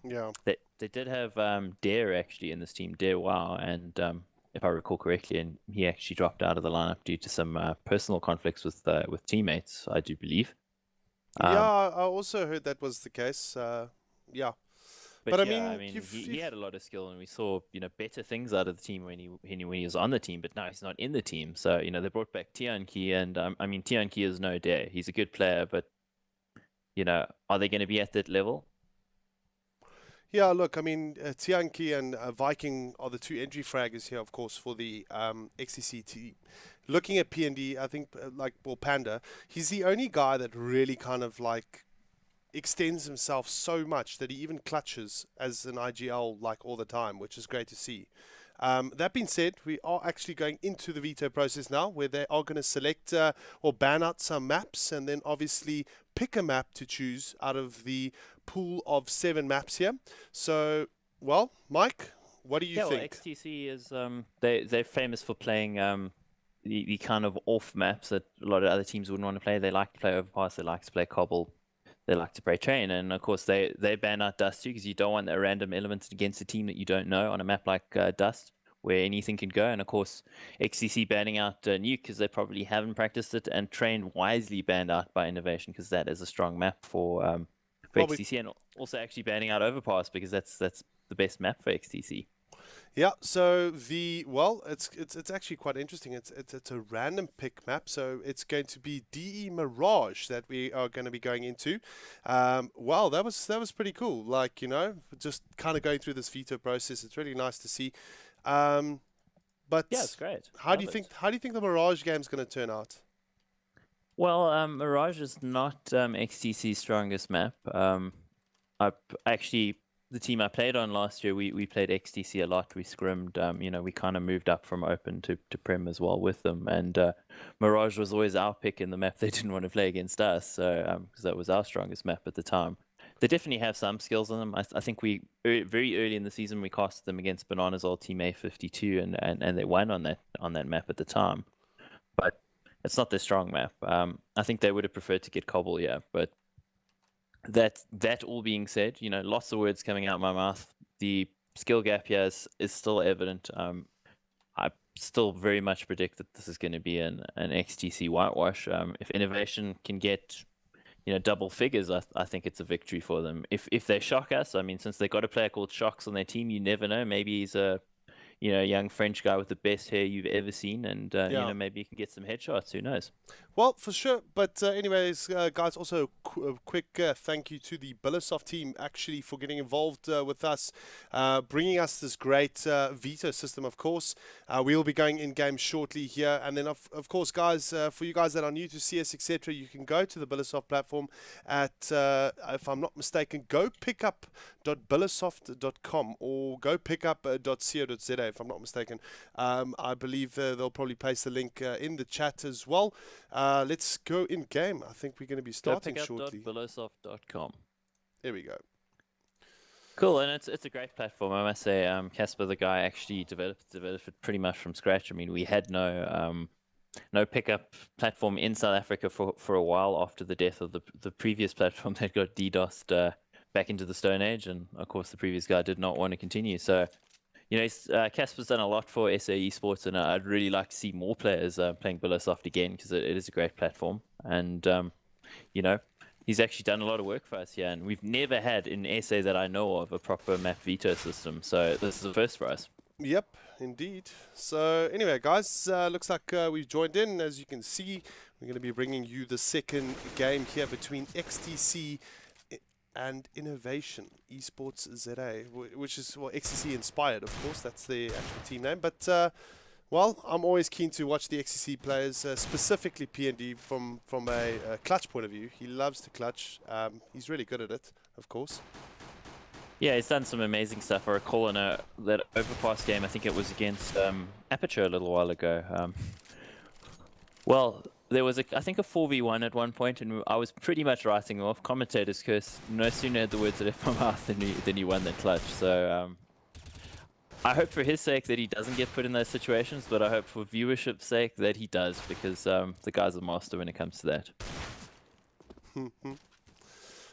Yeah.
They did have Dare actually in this team, Dare Wow, and if I recall correctly, and he actually dropped out of the lineup due to some personal conflicts with teammates, I do believe.
Yeah, I also heard that was the case. Yeah. But I mean,
he had a lot of skill, and we saw better things out of the team when he was on the team. But now he's not in the team, so they brought back Tianqi, and Tianqi is no Dare. He's a good player, but are they going to be at that level?
Yeah, look, I mean, Tianqi and Viking are the two entry fraggers here, of course, for the XCC team. Looking at PND, I think, Panda, he's the only guy that really kind of extends himself so much that he even clutches as an IGL all the time, which is great to see. That being said, we are actually going into the veto process now, where they are going to select or ban out some maps, and then obviously pick a map to choose out of the pool of 7 maps here. So, well, Mike, what do you think?
Well, XTC is they're famous for playing the kind of off maps that a lot of other teams wouldn't want to play. They like to play Overpass, they like to play Cobble, they like to play Train, and of course they ban out Dust too, because you don't want that random element against a team that you don't know on a map like Dust, where anything can go. And of course XCC banning out Nuke because they probably haven't practiced it, and Train wisely banned out by Innovation because that is a strong map for XTC, and also actually banning out Overpass because that's the best map for XTC.
Yeah, so it's actually quite interesting. It's a random pick map, so it's going to be DE Mirage that we are going to be going into. Wow, that was pretty cool. Just kind of going through this veto process. It's really nice to see. But
yeah, it's great.
How do you think the Mirage game is going to turn out?
Well, Mirage is not XTC's strongest map. I actually the team I played on last year, we played XTC a lot. We scrimmed, you know, we kind of moved up from open to Prem as well with them. And Mirage was always our pick in the map they didn't want to play against us. So, because that was our strongest map at the time. They definitely have some skills on them. I think very early in the season, we cast them against Banana's old team A52 and they won on that map at the time. But it's not their strong map. I think they would have preferred to get Cobble, yeah, but that all being said, you know, lots of words coming out of my mouth. The skill gap here is still evident. I still very much predict that this is going to be an XTC whitewash. If Innovation can get, you know, double figures, I think it's a victory for them. If they shock us, I mean, since they got a player called Shocks on their team, you never know. Maybe he's a, you know, young French guy with the best hair you've ever seen, and you know, maybe you can get some headshots. Who knows?
Well, for sure. But anyways, guys, also a quick thank you to the Billisoft team actually for getting involved with us, bringing us this great veto system, of course. We'll be going in-game shortly here. And then, of course, guys, for you guys that are new to CS, etc., you can go to the Billisoft platform at, if I'm not mistaken, gopickup.billisoft.com or gopickup.co.za, if I'm not mistaken. I believe they'll probably paste the link in the chat as well. Let's go in game. I think we're going to be starting shortly.
Billisoft.com.
There we go.
Cool, and it's a great platform. I must say, Casper, the guy, actually developed it pretty much from scratch. I mean, we had no pickup platform in South Africa for a while after the death of the previous platform that got DDoSed back into the Stone Age, and of course the previous guy did not want to continue. So, you know, Casper's done a lot for SA Esports, and I'd really like to see more players playing Billisoft again, because it is a great platform. And, you know, he's actually done a lot of work for us here, and we've never had in SA that I know of a proper map veto system. So this is a first for us.
Yep, indeed. So anyway, guys, looks like we've joined in. As you can see, we're going to be bringing you the second game here between XTC and Innovation Esports ZA, which is, well, XTC inspired, of course. That's the actual team name. But well, I'm always keen to watch the XTC players, specifically PND from a clutch point of view. He loves to clutch. He's really good at it, of course.
Yeah, he's done some amazing stuff. I recall in that overpass game, I think it was against Aperture a little while ago. Well, there was, I think, a 4v1 at one point, and I was pretty much writing him off. Commentator's curse. No sooner had the words left my mouth than he won that clutch. So I hope for his sake that he doesn't get put in those situations, but I hope for viewership's sake that he does, because the guy's a master when it comes to that.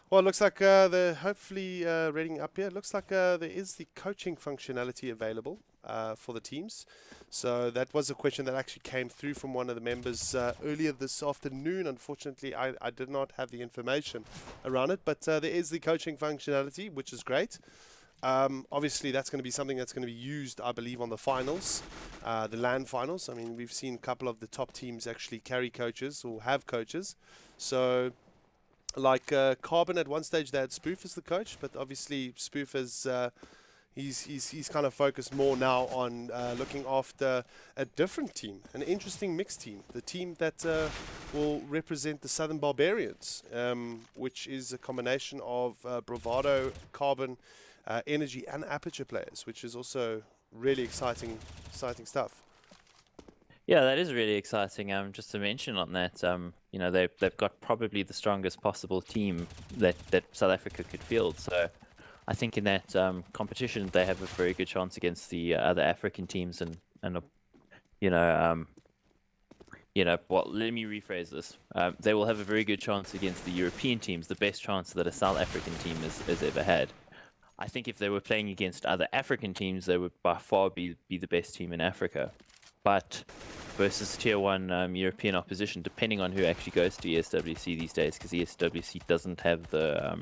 Well, it looks like they're hopefully reading up here. It looks like there is the coaching functionality available for the teams. So that was a question that actually came through from one of the members earlier this afternoon. Unfortunately, I did not have the information around it, but there is the coaching functionality, which is great. Obviously, that's going to be something that's going to be used, I believe, on the finals, the LAN finals. I mean, we've seen a couple of the top teams actually carry coaches or have coaches. So, like Carbon at one stage, they had Spoof as the coach, but obviously Spoof is he's kind of focused more now on looking after a different team, an interesting mixed team, the team that will represent the Southern Barbarians, which is a combination of Bravado, Carbon, Energy, and Aperture players, which is also really exciting stuff.
Yeah, that is really exciting. Just to mention on that, you know, they've got probably the strongest possible team that South Africa could field. So I think in that competition, they have a very good chance against the other African teams, and you know, well, let me rephrase this. They will have a very good chance against the European teams, the best chance that a South African team has ever had. I think if they were playing against other African teams, they would by far be the best team in Africa. But versus Tier 1 European opposition, depending on who actually goes to ESWC these days, because ESWC doesn't have the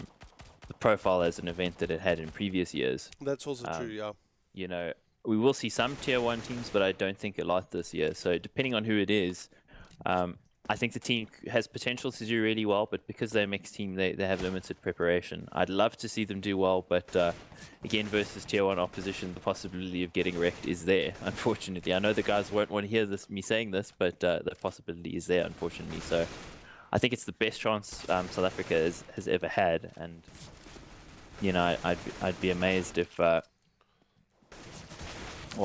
profile as an event that it had in previous years.
That's also true, yeah.
You know, we will see some Tier 1 teams, but I don't think a lot this year. So depending on who it is, I think the team has potential to do really well, but because they're a mixed team, they have limited preparation. I'd love to see them do well, but again, versus Tier 1 opposition, the possibility of getting wrecked is there, unfortunately. I know the guys won't want to hear me saying this, but the possibility is there, unfortunately. So I think it's the best chance South Africa has ever had, and you know, I'd be amazed if, well,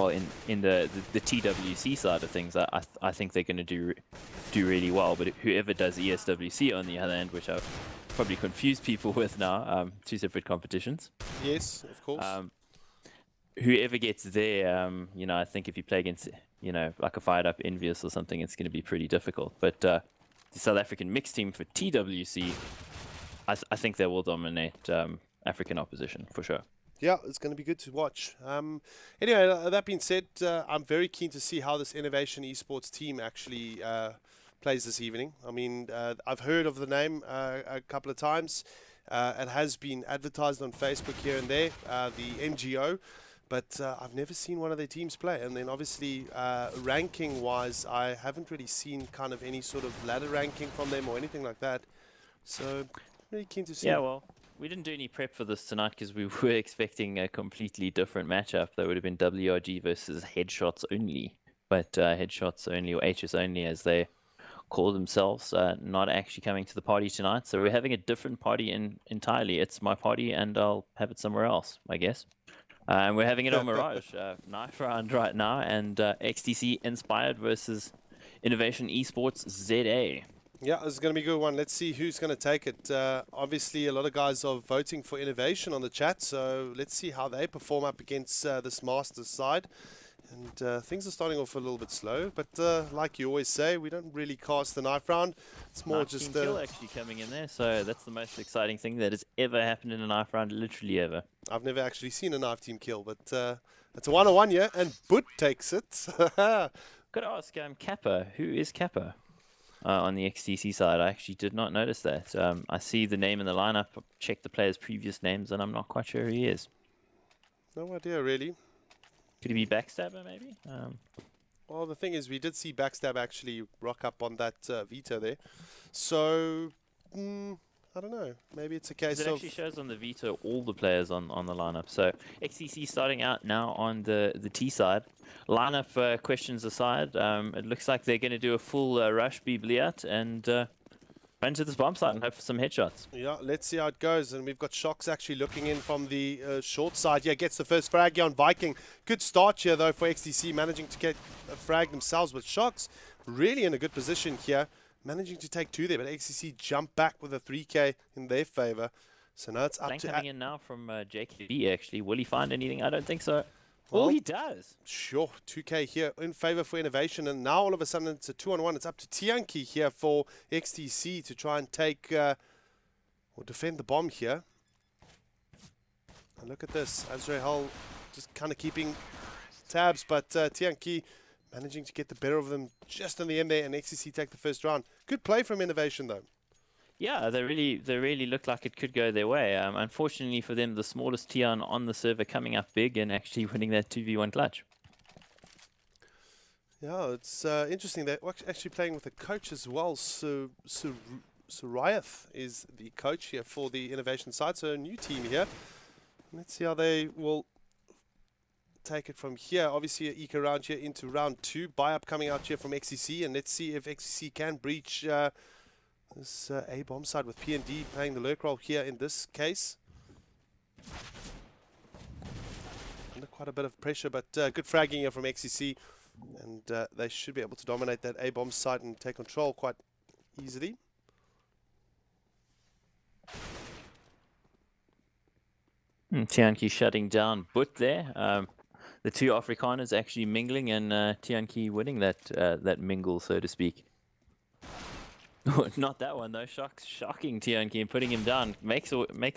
in the TWC side of things, I think they're going to do really well. But whoever does ESWC on the other end, which I've probably confused people with now, two separate competitions.
Yes, of course.
Whoever gets there, you know, I think if you play against, you know, like a fired up Envious or something, it's going to be pretty difficult. But the South African mixed team for TWC, I think they will dominate African opposition for sure.
Yeah, it's going to be good to watch. Anyway, that being said, I'm very keen to see how this Innovation Esports team actually plays this evening. I mean, I've heard of the name a couple of times. It has been advertised on Facebook here and there, the MGO. But I've never seen one of their teams play. And then obviously, ranking-wise, I haven't really seen kind of any sort of ladder ranking from them or anything like that. So, really keen to see.
Yeah, well, we didn't do any prep for this tonight because we were expecting a completely different matchup. That would have been WRG versus Headshots Only. But Headshots Only, or HS Only as they call themselves, not actually coming to the party tonight. So we're having a different party entirely. It's my party and I'll have it somewhere else, I guess. And we're having it on Mirage, knife round right now, and XTC Inspired versus Innovation Esports ZA.
Yeah, this is going to be a good one. Let's see who's going to take it. Obviously, a lot of guys are voting for Innovation on the chat, so let's see how they perform up against this Masters side. And things are starting off a little bit slow, but like you always say, we don't really cast the knife round. It's more just
kill actually coming in there, so that's the most exciting thing that has ever happened in a knife round, literally ever.
I've never actually seen a knife team kill, but it's a 1-on-1 here, and Boot takes it.
Got to ask Kappa, who is Kappa on the XTC side? I actually did not notice that. I see the name in the lineup, check the players' previous names, and I'm not quite sure who he is.
No idea, really.
Could he be Backstabber, maybe?
Well, the thing is, we did see Backstab actually rock up on that veto there. So, I don't know. Maybe it's a case
it
of...
actually shows on the veto all the players on the lineup. So, XTC starting out now on the T side. Lineup questions aside, it looks like they're going to do a full rush Bibliat and run to this bomb site and hope for some headshots.
Yeah, let's see how it goes. And we've got Shocks actually looking in from the short side. Yeah, gets the first frag here on Viking. Good start here, though, for XTC, managing to get a frag themselves. But Shocks really in a good position here, managing to take 2 there. But XTC jump back with a 3K in their favor. So now it's up to...
coming in now from JKB, actually. Will he find anything? I don't think so.
Well,
oh, he does.
Sure, 2K here in favor for Innovation, and now all of a sudden it's a 2-on-1. It's up to Tianki here for XTC to try and take or defend the bomb here. And look at this, Azrael just kind of keeping tabs, but Tianki managing to get the better of them just in the end there, and XTC take the first round. Good play from Innovation though.
Yeah, they really look like it could go their way. Unfortunately for them, the smallest Tian on the server coming up big and actually winning that 2v1 clutch.
Yeah, it's interesting. They're actually playing with a coach as well. So Surayath is the coach here for the Innovation side. So a new team here. Let's see how they will take it from here. Obviously, an eco round here into round 2. Buy up coming out here from XCC, and let's see if XCC can breach... this A bomb side with P&D playing the lurk role here in this case. Under quite a bit of pressure, but good fragging here from XCC. And they should be able to dominate that A bomb side and take control quite easily.
Tianki shutting down But there. The two Afrikaners actually mingling and Tianki winning that mingle, so to speak. Not that one though. Shocking Tianki and putting him down. Makes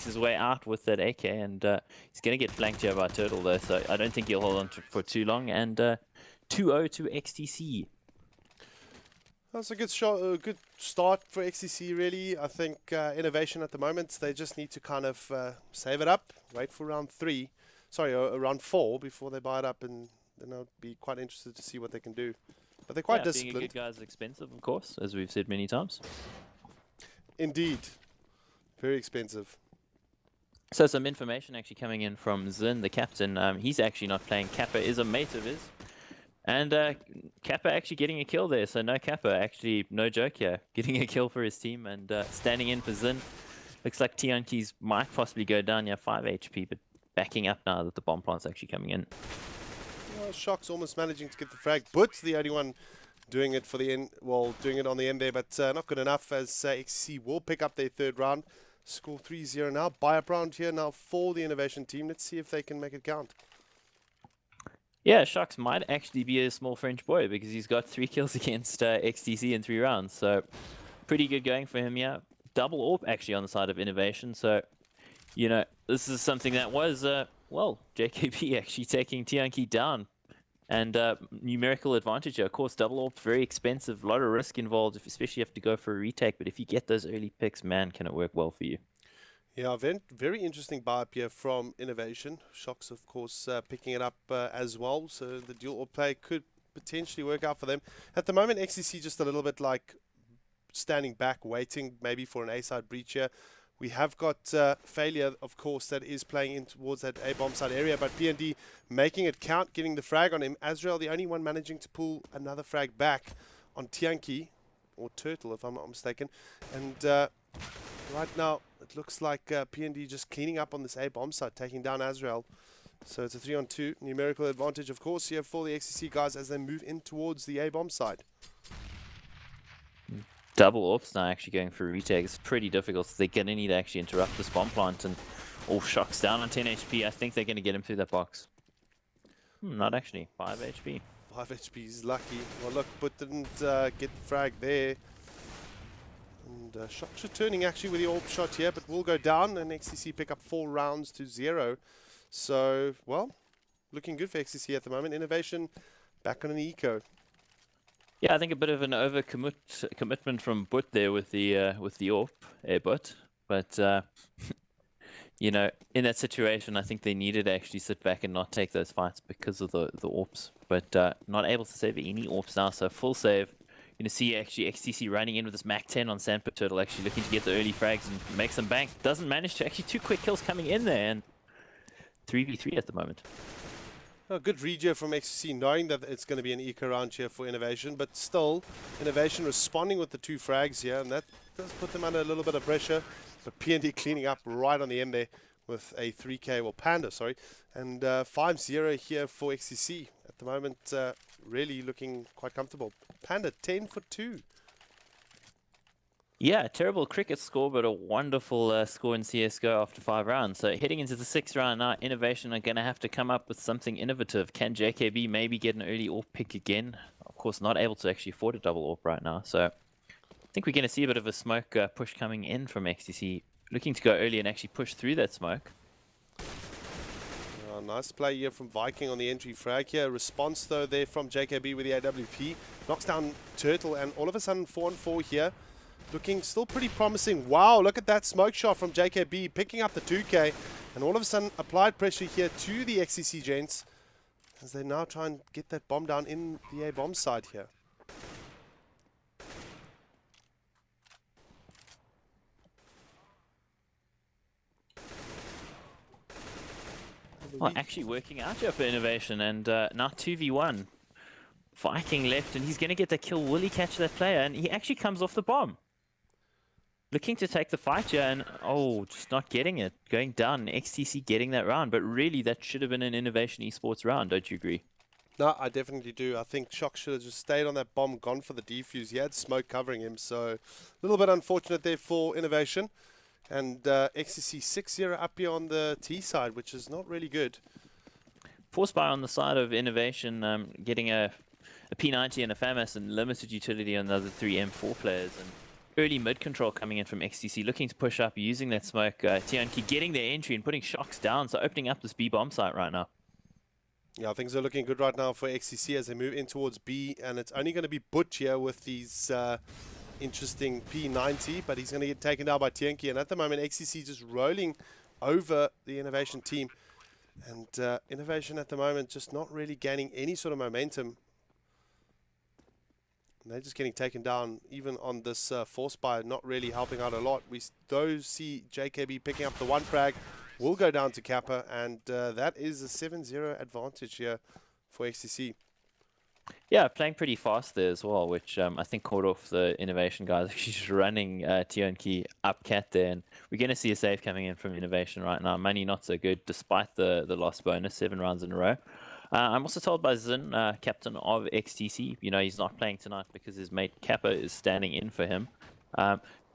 his way out with that AK, and he's going to get flanked here by Turtle though, so I don't think he'll hold on for too long. And 2-0 to XTC.
That's a good shot, a good start for XTC really. I think Innovation at the moment, they just need to kind of save it up, wait for round 3, sorry, round 4 before they buy it up, and then I'll be quite interested to see what they can do. But they're quite disciplined.
Being a good guy is expensive, of course, as we've said many times.
Indeed. Very expensive.
So some information actually coming in from Zin, the captain. He's actually not playing. Kappa is a mate of his. And Kappa actually getting a kill there. So no Kappa, actually, no joke here. Getting a kill for his team and standing in for Zin. Looks like Tianqi's might possibly go down, yeah, 5 HP, but backing up now that the bomb plant's actually coming in.
Well, Shock's almost managing to get the frag. But's the only one doing it for the end, well, doing it on the end there, but not good enough as XC will pick up their third round. Score 3-0 now. Buy-up round here now for the Innovation team. Let's see if they can make it count.
Yeah, Shocks might actually be a small French boy because he's got 3 kills against XTC in 3 rounds. So pretty good going for him, yeah. Double AWP actually on the side of Innovation. So, you know, this is something that was, well, JKB actually taking Tianqi down. And numerical advantage here. Of course, double AWP, very expensive, a lot of risk involved, especially if you have to go for a retake. But if you get those early picks, man, can it work well for you?
Yeah, very interesting buy-up here from Innovation. Shocks, of course, picking it up as well. So the dual AWP play could potentially work out for them. At the moment, XCC just a little bit like standing back, waiting maybe for an A-side breach here. We have got Failure, of course, that is playing in towards that A-bomb side area, but PND making it count, getting the frag on him. Azrael, the only one managing to pull another frag back on Tianqi, or Turtle, if I'm not mistaken. And right now, it looks like PND just cleaning up on this A-bomb side, taking down Azrael. So it's a 3-on-2 numerical advantage, of course, here for the XCC guys as they move in towards the A-bomb side.
Double AWPs now actually going for a retake. It's pretty difficult. So they're going to need to actually interrupt this bomb plant. And all Shocks down on 10 HP. I think they're going to get him through that box. Not actually. 5 HP.
5 HP is lucky. Well, look, but didn't get the frag there. And Shocks returning actually with the AWP shot here, but will go down. And XCC pick up 4 rounds to 0. So, well, looking good for XCC at the moment. Innovation back on an eco.
Yeah, I think a bit of an commitment from Butt there with the AWP, Butt. But you know, in that situation, I think they needed to actually sit back and not take those fights because of the AWPs. But not able to save any AWPs now, so full save. You're gonna see actually XTC running in with this Mac 10 on Sandpit Turtle, actually looking to get the early frags and make some bank. Doesn't manage to actually 2 quick kills coming in there, and 3v3 at the moment.
A good read here from XCC, knowing that it's going to be an eco round here for Innovation, but still, Innovation responding with the 2 frags here, and that does put them under a little bit of pressure. But PND cleaning up right on the end there with a 3K, well, Panda, sorry, and 5-0 here for XCC. At the moment, really looking quite comfortable. Panda 10 for 2.
Yeah, terrible cricket score, but a wonderful score in CSGO after 5 rounds. So heading into the 6th round now, Innovation are going to have to come up with something innovative. Can JKB maybe get an early AWP pick again? Of course, not able to actually afford a double AWP right now. So I think we're going to see a bit of a smoke push coming in from XTC. Looking to go early and actually push through that smoke.
Nice play here from Viking on the entry frag here. Response, though, there from JKB with the AWP. Knocks down Turtle, and all of a sudden 4-on-4 here. Looking still pretty promising. Wow, look at that smoke shot from JKB, picking up the 2K, and all of a sudden applied pressure here to the XCC gents as they now try and get that bomb down in the A-bomb side here.
Well, actually working out here for Innovation, and now 2v1. Viking left, and he's going to get the kill. Will he catch that player? And he actually comes off the bomb. Looking to take the fight here, and oh, just not getting it. Going down, XTC getting that round, but really that should have been an Innovation Esports round, don't you agree?
No, I definitely do. I think Shock should have just stayed on that bomb, gone for the defuse. He had smoke covering him, so a little bit unfortunate there for Innovation. And XTC 6-0 up here on the T side, which is not really good.
Force buy on the side of Innovation, getting a P90 and a FAMAS and limited utility on the other 3 M4 players. And early mid control coming in from XTC, looking to push up, using that smoke. Tianqi getting their entry and putting Shocks down, so opening up this B bomb site right now.
Yeah, things are looking good right now for XTC as they move in towards B, and it's only going to be Butch here with these interesting P90, but he's going to get taken down by Tianqi, and at the moment XTC just rolling over the Innovation team, and Innovation at the moment just not really gaining any sort of momentum. And they're just getting taken down, even on this force buy, not really helping out a lot. We do see JKB picking up the 1 frag, will go down to Kappa, and that is a 7-0 advantage here for XTC.
Yeah, playing pretty fast there as well, which I think caught off the innovation guys. Actually, just running Tionki up cat there, and we're going to see a save coming in from innovation right now. Money not so good, despite the lost bonus, 7 rounds in a row. I'm also told by Zin, captain of XTC, he's not playing tonight because his mate Kappa is standing in for him.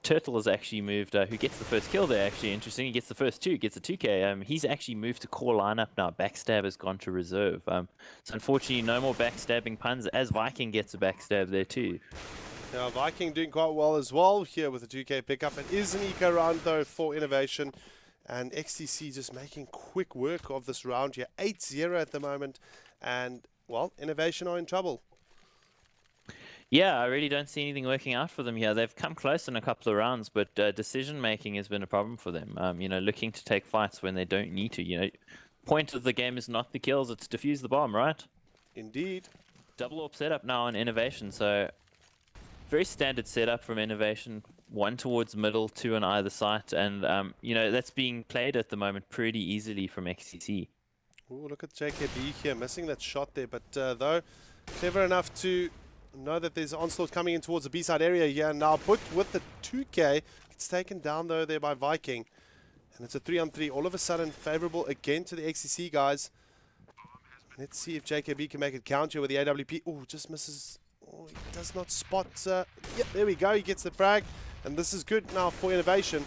Turtle has actually moved, who gets the first kill there, actually interesting. He gets the first 2, gets a 2k. He's actually moved to core lineup now. Backstab has gone to reserve. So unfortunately, no more backstabbing puns, as Viking gets a backstab there too.
Now, Viking doing quite well as well here with a 2k pickup. It is an eco round though for innovation. And XTC just making quick work of this round here. 8-0 at the moment. And, well, innovation are in trouble.
Yeah, I really don't see anything working out for them here. They've come close in a couple of rounds, but decision making has been a problem for them. Looking to take fights when they don't need to. Point of the game is not the kills; it's defuse the bomb, right?
Indeed.
Double AWP setup now on innovation, so very standard setup from innovation. 1 towards middle, 2 on either side, and that's being played at the moment pretty easily from XTC.
Ooh, look at JKB here, missing that shot there, but though clever enough to know that there's onslaught coming in towards the B-side area here. Now, but with the 2k, it's taken down though there by Viking. And it's a 3-on-3, all of a sudden favorable again to the XCC guys. Let's see if JKB can make it count here with the AWP. Oh, just misses. Oh, he does not spot. Yeah, there we go. He gets the frag. And this is good now for innovation.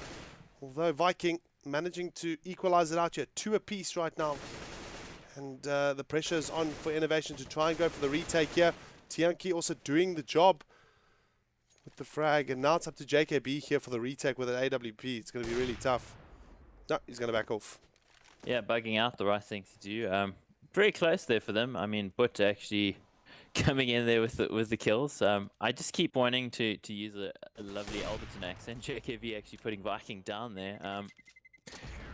Although Viking managing to equalize it out here. 2 apiece right now. And the pressure is on for innovation to try and go for the retake here. Tianki also doing the job with the frag. And now it's up to JKB here for the retake with an AWP. It's going to be really tough. No, he's going to back off.
Yeah, bugging out the right thing to do. Very close there for them. I mean, Butt actually coming in there with the kills. I just keep wanting to use a lovely Alberton accent. JKV actually putting Viking down there.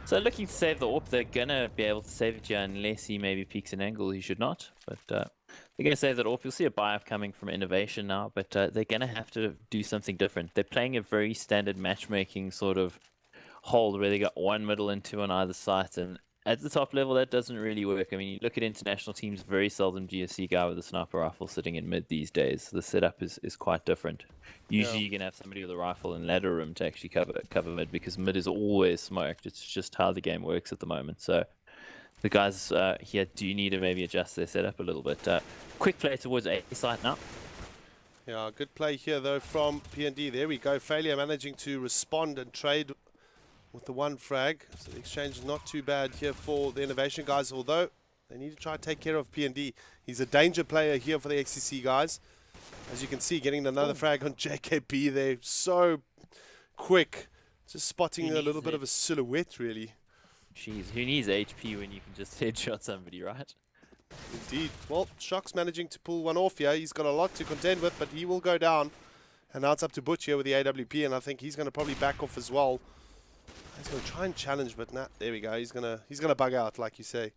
So looking to save the AWP, they're going to be able to save it here unless he maybe peeks an angle he should not. But they're going to save that AWP. You'll see a buy-up coming from Innovation now, but they're going to have to do something different. They're playing a very standard matchmaking sort of hold where they got 1 middle and 2 on either side, and at the top level that doesn't really work. I mean, you look at international teams, very seldom do you see a guy with a sniper rifle sitting in mid these days. The setup is quite different. Usually you're going to have somebody with a rifle and ladder room to actually cover mid, because mid is always smoked. It's just how the game works at the moment. So the guys here do need to maybe adjust their setup a little bit. Quick play towards A side now.
Yeah, good play here though from P&D. There we go. Failure managing to respond and trade with the 1 frag. So the exchange is not too bad here for the innovation guys, although they need to try and take care of P&D. He's a danger player here for the XCC guys. As you can see, getting another frag on JKB there. So quick. Just spotting a little bit of a silhouette, really.
Jeez, who needs HP when you can just headshot somebody, right?
Indeed. Well, Shock's managing to pull one off here. He's got a lot to contend with, but he will go down. And now it's up to Butch here with the AWP, and I think he's going to probably back off as well. He's going to try and challenge, but nah, there we go. He's gonna bug out, like you say.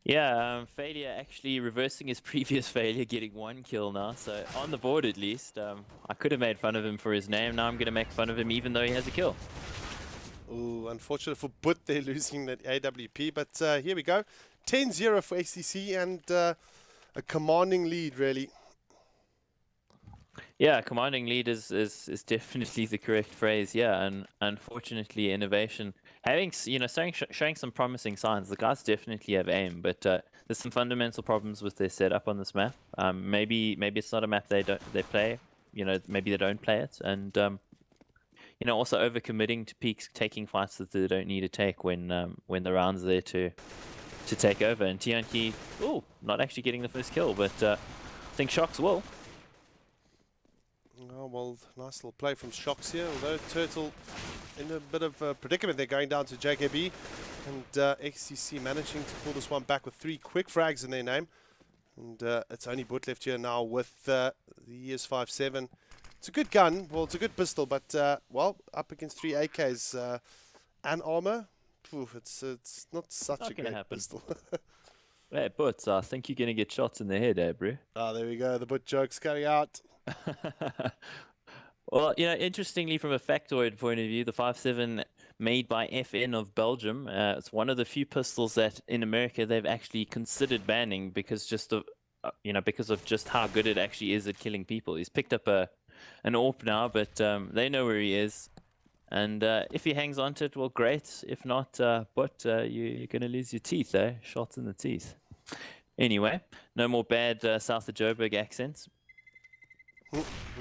Yeah, Failure actually reversing his previous failure, getting 1 kill now. So on the board at least. I could have made fun of him for his name. Now I'm going to make fun of him even though he has a kill.
Ooh, unfortunate for Butt they're losing that AWP, but here we go. 10-0 for XTC and a commanding lead, really.
Yeah, commanding lead is definitely the correct phrase. Yeah, and unfortunately, innovation having showing some promising signs. The guys definitely have aim, but there's some fundamental problems with their setup on this map. Maybe it's not a map they play. Maybe they don't play it, and also overcommitting to peaks, taking fights that they don't need to take when the round's there to take over. And TNT, not actually getting the first kill, but I think Shocks will.
Oh, well, nice little play from Shocks here, although Turtle in a bit of a predicament. They're going down to JKB, and XCC managing to pull this one back with 3 quick frags in their name. And it's only Butt left here now with the ES57. It's a good gun, well, it's a good pistol, but, well, up against 3 AKs and armor, it's not such a great pistol.
Hey, Butt, I think you're going to get shots in the head, bro?
Oh, there we go, the Butt joke's coming out.
Well, interestingly, from a factoid point of view, the 5.7 made by FN of Belgium, it's one of the few pistols that in America they've actually considered banning because just you know, because of just how good it actually is at killing people. He's picked up an AWP now, but they know where he is. And if he hangs on to it, well, great. If not, you're going to lose your teeth, eh? Shots in the teeth. Anyway, no more bad South of Joburg accents.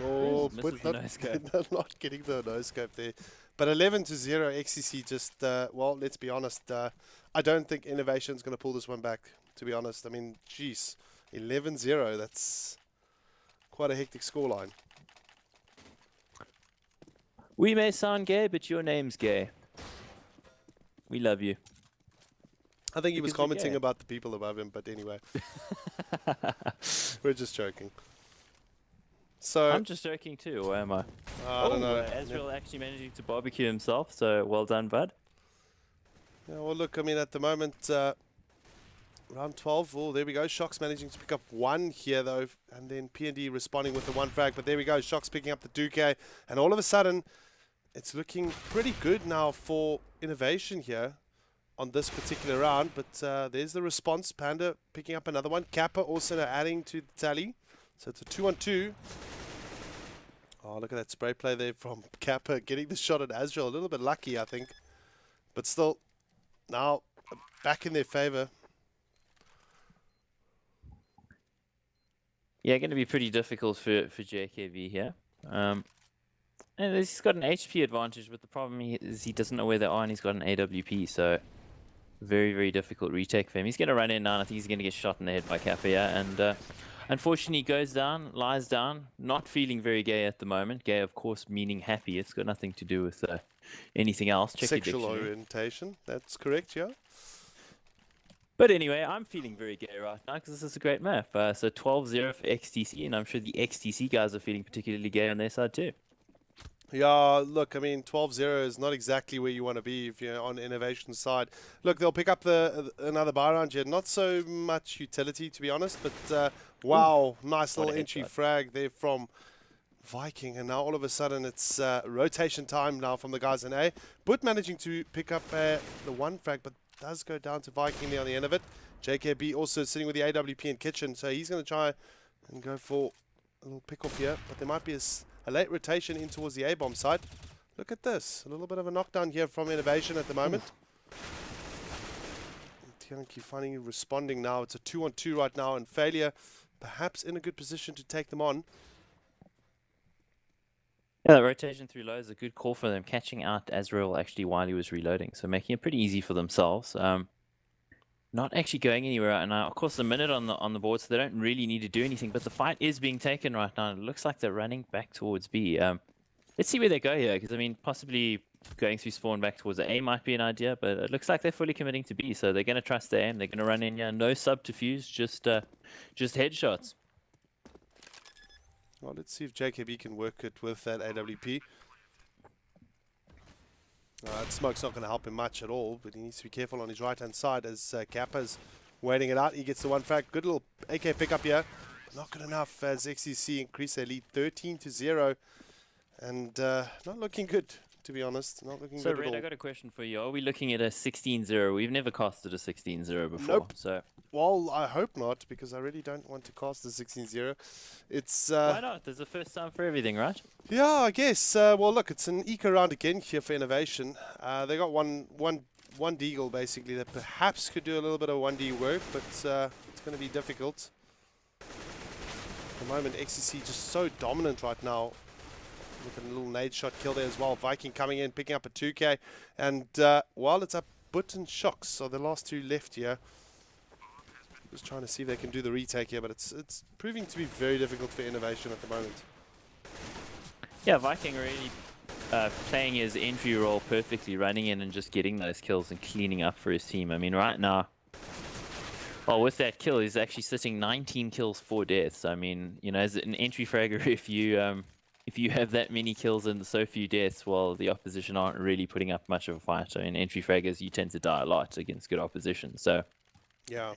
Oh,
Misses the no-scope.
not getting the no-scope there. But 11-0, XCC just, well, let's be honest. I don't think Innovation's going to pull this one back, to be honest. I mean, jeez, 11-0, that's quite a hectic scoreline.
We may sound gay, but your name's gay. We love you.
I think he was
Because we're
commenting
gay.
about the people above him, but anyway. We're just joking. So,
I'm just joking too, or am I?
I don't know.
Ezreal actually managing to barbecue himself, so well done, bud.
Yeah, well, look, I mean, at the moment, round 12. Oh, there we go. Shock's managing to pick up one here, though. And then P&D responding with the one frag. But there we go. Shock's picking up the Duque. And all of a sudden, it's looking pretty good now for Innovation here on this particular round. But there's the response. Panda picking up another one. Kappa also now adding to the tally. So it's a 2-on-2. Oh, look at that spray play there from Kappa. Getting the shot at Azrael. A little bit lucky, I think. But still, now back in their favor.
Yeah, going to be pretty difficult for JKV here. And he's got an HP advantage, but the problem is he doesn't know where they are, and he's got an AWP, so very, very difficult retake for him. He's going to run in now, and I think he's going to get shot in the head by Kappa, and unfortunately he goes down, lies down, not feeling very gay at the moment. Gay, of course, meaning happy. It's got nothing to do with anything else. Check your
Sexual
dictionary.
orientation. That's correct, yeah.
But anyway, I'm feeling very gay right now because this is a great map. So 12-0 for XTC, and I'm sure the XTC guys are feeling particularly gay on their side too.
Yeah, look, I mean, 12-0 is not exactly where you want to be if you're on Innovation's side. Look, they'll pick up another buy round here. Not so much utility, to be honest, but wow, nice
What
little
a
entry
headshot.
frag there from Viking. And now all of a sudden it's rotation time now from the guys in A. But managing to pick up the one frag, but does go down to Viking there on the end of it. JKB also sitting with the AWP in kitchen, so he's going to try and go for a little pick-off here. But there might be a late rotation in towards the A-bomb side. Look at this. A little bit of a knockdown here from Innovation at the moment. Tianki finally responding now. It's a 2-on-2 right now, and Failure perhaps in a good position to take them on.
Yeah, the rotation through low is a good call for them, catching out Azrael actually while he was reloading, so making it pretty easy for themselves. Not actually going anywhere right now. Of course, a minute on the board, so they don't really need to do anything, but the fight is being taken right now. It looks like they're running back towards B. Let's see where they go here, because, I mean, possibly going through spawn back towards A might be an idea, but it looks like they're fully committing to B, so they're going to trust their aim. They're going to run in here. No subterfuge, just headshots.
Well, let's see if JKB can work it with that AWP. That smoke's not going to help him much at all, but he needs to be careful on his right-hand side as Kappa's waiting it out. He gets the one frag. Good little AK pickup here. But not good enough as XCC increase their lead 13-0. And not looking good, to be honest. Not looking
So,
good at
Red,
all.
I got a question for you. Are we looking at a 16-0? We've never casted a 16-0 before.
Nope.
So
Well, I hope not, because I really don't want to cast the 16-0. It's
why not? There's a first time for everything, right?
yeah, I guess. Well, look, it's an eco round again here for Innovation. They got one deagle basically that perhaps could do a little bit of 1D work, but it's going to be difficult. At the moment, XCC just so dominant right now. Look at a little nade shot kill there as well. Viking coming in, picking up a 2K, and while it's up, Butt and Shocks are the last two left here. Just trying to see if they can do the retake here, but it's proving to be very difficult for Innovation at the moment.
Yeah, Viking really playing his entry role perfectly, running in and just getting those kills and cleaning up for his team. I mean, right now, well, with that kill, he's actually sitting 19 kills, 4 deaths. I mean, you know, as an entry fragger, if you have that many kills and so few deaths, well, the opposition aren't really putting up much of a fight. I mean, entry fraggers, you tend to die a lot against good opposition. So,
Yeah.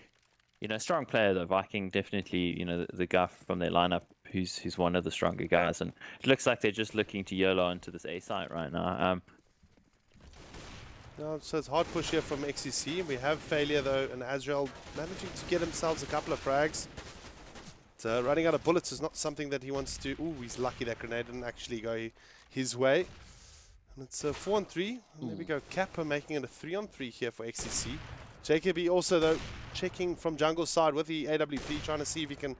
you know, strong player though. Viking definitely, you know, the guy from their lineup who's one of the stronger guys, and it looks like they're just looking to YOLO into this A site right now.
No, so it's hard push here from XCC. We have Failure though, and Azrael managing to get themselves a couple of frags. running out of bullets is not something that he wants to... Ooh, he's lucky that grenade didn't actually go his way. And it's a 4-on-3. And there we go. Kappa making it a 3-on-3 here for XCC. JKB also, though, checking from jungle side with the AWP, trying to see if he can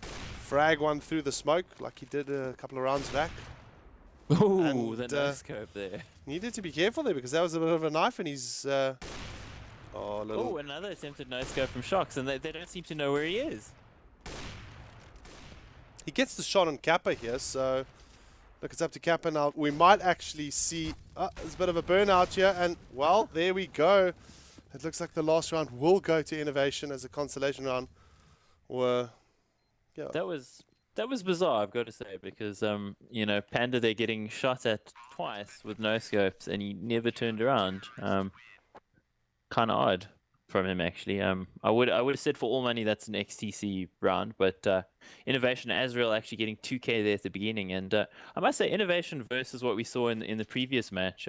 frag one through the smoke like he did a couple of rounds back.
Ooh, the no scope there.
Needed to be careful there because that was a bit of a knife and he's...
Oh, another attempted no scope from Shox, and they don't seem to know where he is.
He gets the shot on Kappa here, so... Look, it's up to Kappa now. We might actually see... there's a bit of a burnout here, and, well, there we go. It looks like the last round will go to Innovation as a consolation round. Or, yeah.
That was bizarre, I've got to say, because you know, Panda, they're getting shot at twice with no scopes, and he never turned around. Kind of odd from him, actually. I would have said for all money that's an XTC round, but Innovation Azrael actually getting 2k there at the beginning, and I must say Innovation versus what we saw in the previous match.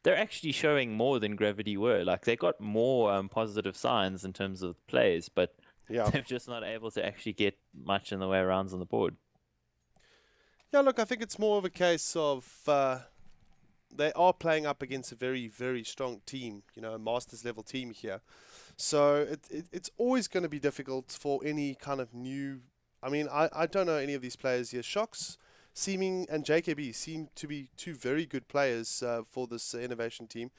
They're actually showing more than Gravity were. Like, they got more positive signs in terms of plays, but
yeah,
they're just not able to actually get much in the way of rounds on the board.
Yeah, look, I think it's more of a case of they are playing up against a very, very strong team, you know, a Masters level team here. So it's always going to be difficult for any kind of new... I mean, I don't know any of these players here. Shox, Seeming, and JKB seem to be two very good players for this Innovation team.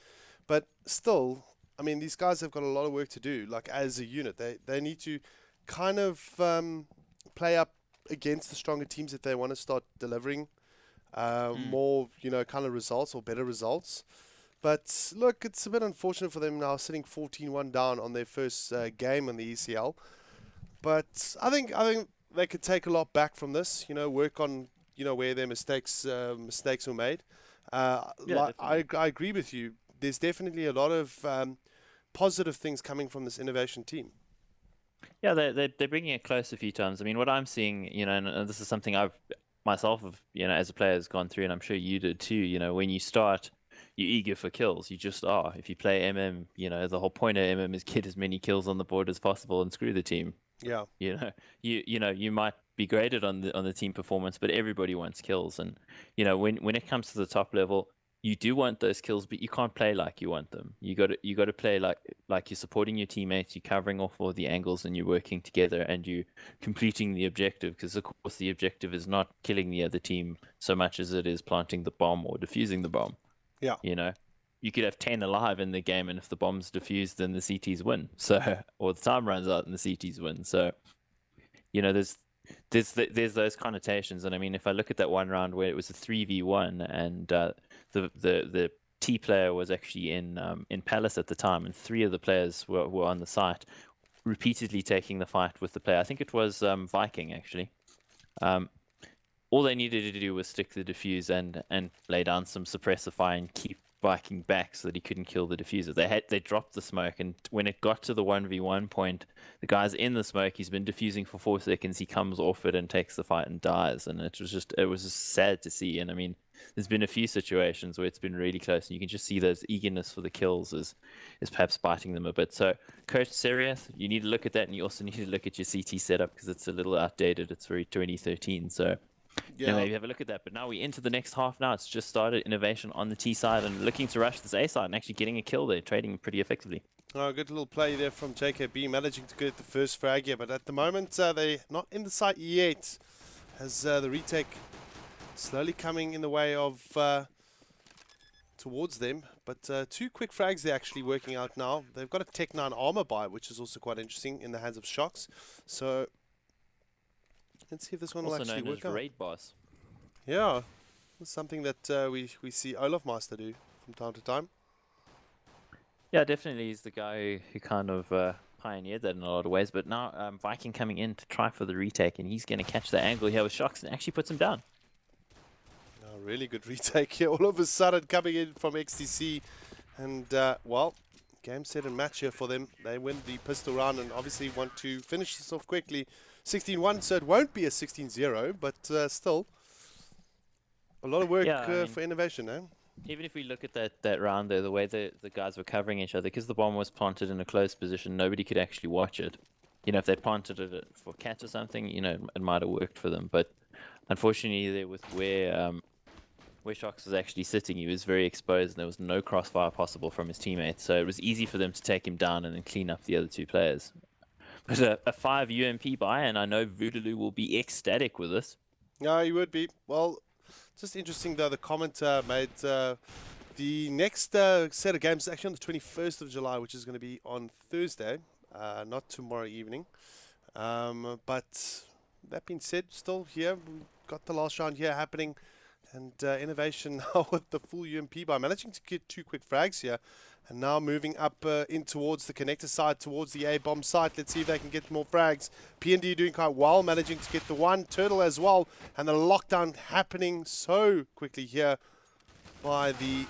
But still, I mean, these guys have got a lot of work to do, like, as a unit. They need to kind of play up against the stronger teams if they want to start delivering more, you know, kind of results or better results. But look, it's a bit unfortunate for them now, sitting 14-1 down on their first game in the ECL. But I think they could take a lot back from this. You know, work on, you know, where their mistakes were made.
Yeah,
I agree with you. There's definitely a lot of positive things coming from this Innovation team.
Yeah, they're bringing it close a few times. I mean, what I'm seeing, you know, and this is something I've myself, you know, as a player has gone through, and I'm sure you did too. You know, when you start, you're eager for kills. You just are. If you play MM, you know, the whole point of MM is get as many kills on the board as possible and screw the team.
Yeah.
You know, you might be graded on the team performance, but everybody wants kills. And you know, when it comes to the top level, you do want those kills, but you can't play like you want them. You got to play like you're supporting your teammates, you're covering off all the angles, and you're working together, and you completing the objective. Because of course, the objective is not killing the other team so much as it is planting the bomb or defusing the bomb.
Yeah.
You know, you could have 10 alive in the game, and if the bomb's defused, then the CTs win. So, or the time runs out and the CTs win. So, you know, there's those connotations. And I mean, if I look at that one round where it was a 3v1 and the T player was actually in Palace at the time, and 3 of the players were on the site, repeatedly taking the fight with the player. I think it was Viking, actually. All they needed to do was stick the defuse and lay down some suppressor fire and keep Viking back so that he couldn't kill the diffuser. They dropped the smoke, and when it got to the 1v1 point, the guy's in the smoke, he's been diffusing for 4 seconds, he comes off it and takes the fight and dies. And it was just sad to see. And I mean, there's been a few situations where it's been really close, and you can just see those eagerness for the kills is perhaps biting them a bit. So, Coach Seriath, you need to look at that, and you also need to look at your CT setup because it's a little outdated. It's very 2013. So,
Yeah.
you know, maybe have a look at that. But now we're into the next half now. It's just started. Innovation on the T side and looking to rush this A side and actually getting a kill there, trading pretty effectively.
Oh, good little play there from JKB, managing to get the first frag here. But at the moment, they're not in the site yet, as the retake slowly coming in the way of towards them. But 2 quick frags they're actually working out now. They've got a Tech 9 armor buy, which is also quite interesting in the hands of Shox. So let's see if this one will
Also
actually
known
work
as
out.
Raid Boss.
Yeah, it's something that we see Olaf Master do from time to time.
Yeah, definitely he's the guy who kind of pioneered that in a lot of ways. But now Viking coming in to try for the retake, and he's going to catch the angle here with Shox and actually puts him down.
Oh, really good retake here all of a sudden coming in from XTC. And, well, game, set, and match here for them. They win the pistol round and obviously want to finish this off quickly. 16-1, so it won't be a 16-0, but still a lot of work
Yeah, I mean,
for Innovation, eh?
even if we look at that round there, the way the guys were covering each other, because the bomb was planted in a closed position, nobody could actually watch it. if they planted it for cat or something, it might have worked for them. But unfortunately, there with where Shox was actually sitting, he was very exposed, and there was no crossfire possible from his teammates. So it was easy for them to take him down and then clean up the other two players. But a 5 UMP buy, and I know Voodoo will be ecstatic with this.
Yeah, he would be. Well, just interesting though, the commenter made the next set of games is actually on the 21st of July, which is going to be on Thursday, not tomorrow evening. But that being said, still here, we've got the last round here happening. And Innovation now with the full UMP by managing to get 2 quick frags here. And now moving up in towards the connector side, towards the A-bomb site. Let's see if they can get more frags. PND doing quite well, managing to get the 1. Turtle as well. And the lockdown happening so quickly here by the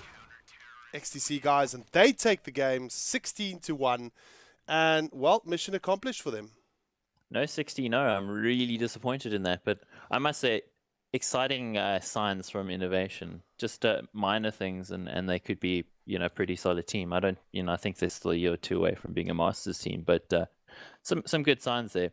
XTC guys. And they take the game 16-1. And, well, mission accomplished for them.
No 16-0. I'm really disappointed in that. But I must say, exciting signs from Innovation. Just minor things, and they could be, a pretty solid team. I don't, I think they're still a year or 2 away from being a Masters team, but some good signs there.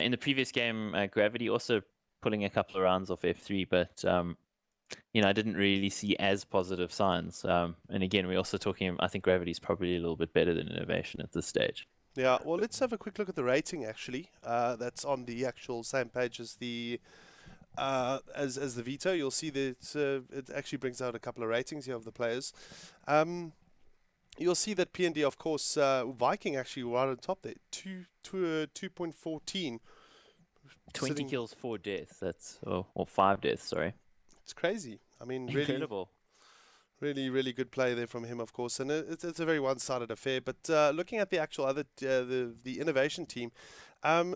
In the previous game, Gravity also pulling a couple of rounds off F3, but I didn't really see as positive signs. And again, we're also talking, I think Gravity's probably a little bit better than Innovation at this stage.
Yeah, well, let's have a quick look at the rating actually. That's on the actual same page as the as the veto. You'll see that it actually brings out a couple of ratings here of the players. You'll see that PND, of course, Viking actually right on top there, 2.14.
20 kills, 4 deaths. That's or 5 deaths. Sorry.
It's crazy. I mean, really
Incredible.
Really, really good play there from him, of course, and it's a very one-sided affair. But looking at the actual other, the Innovation team,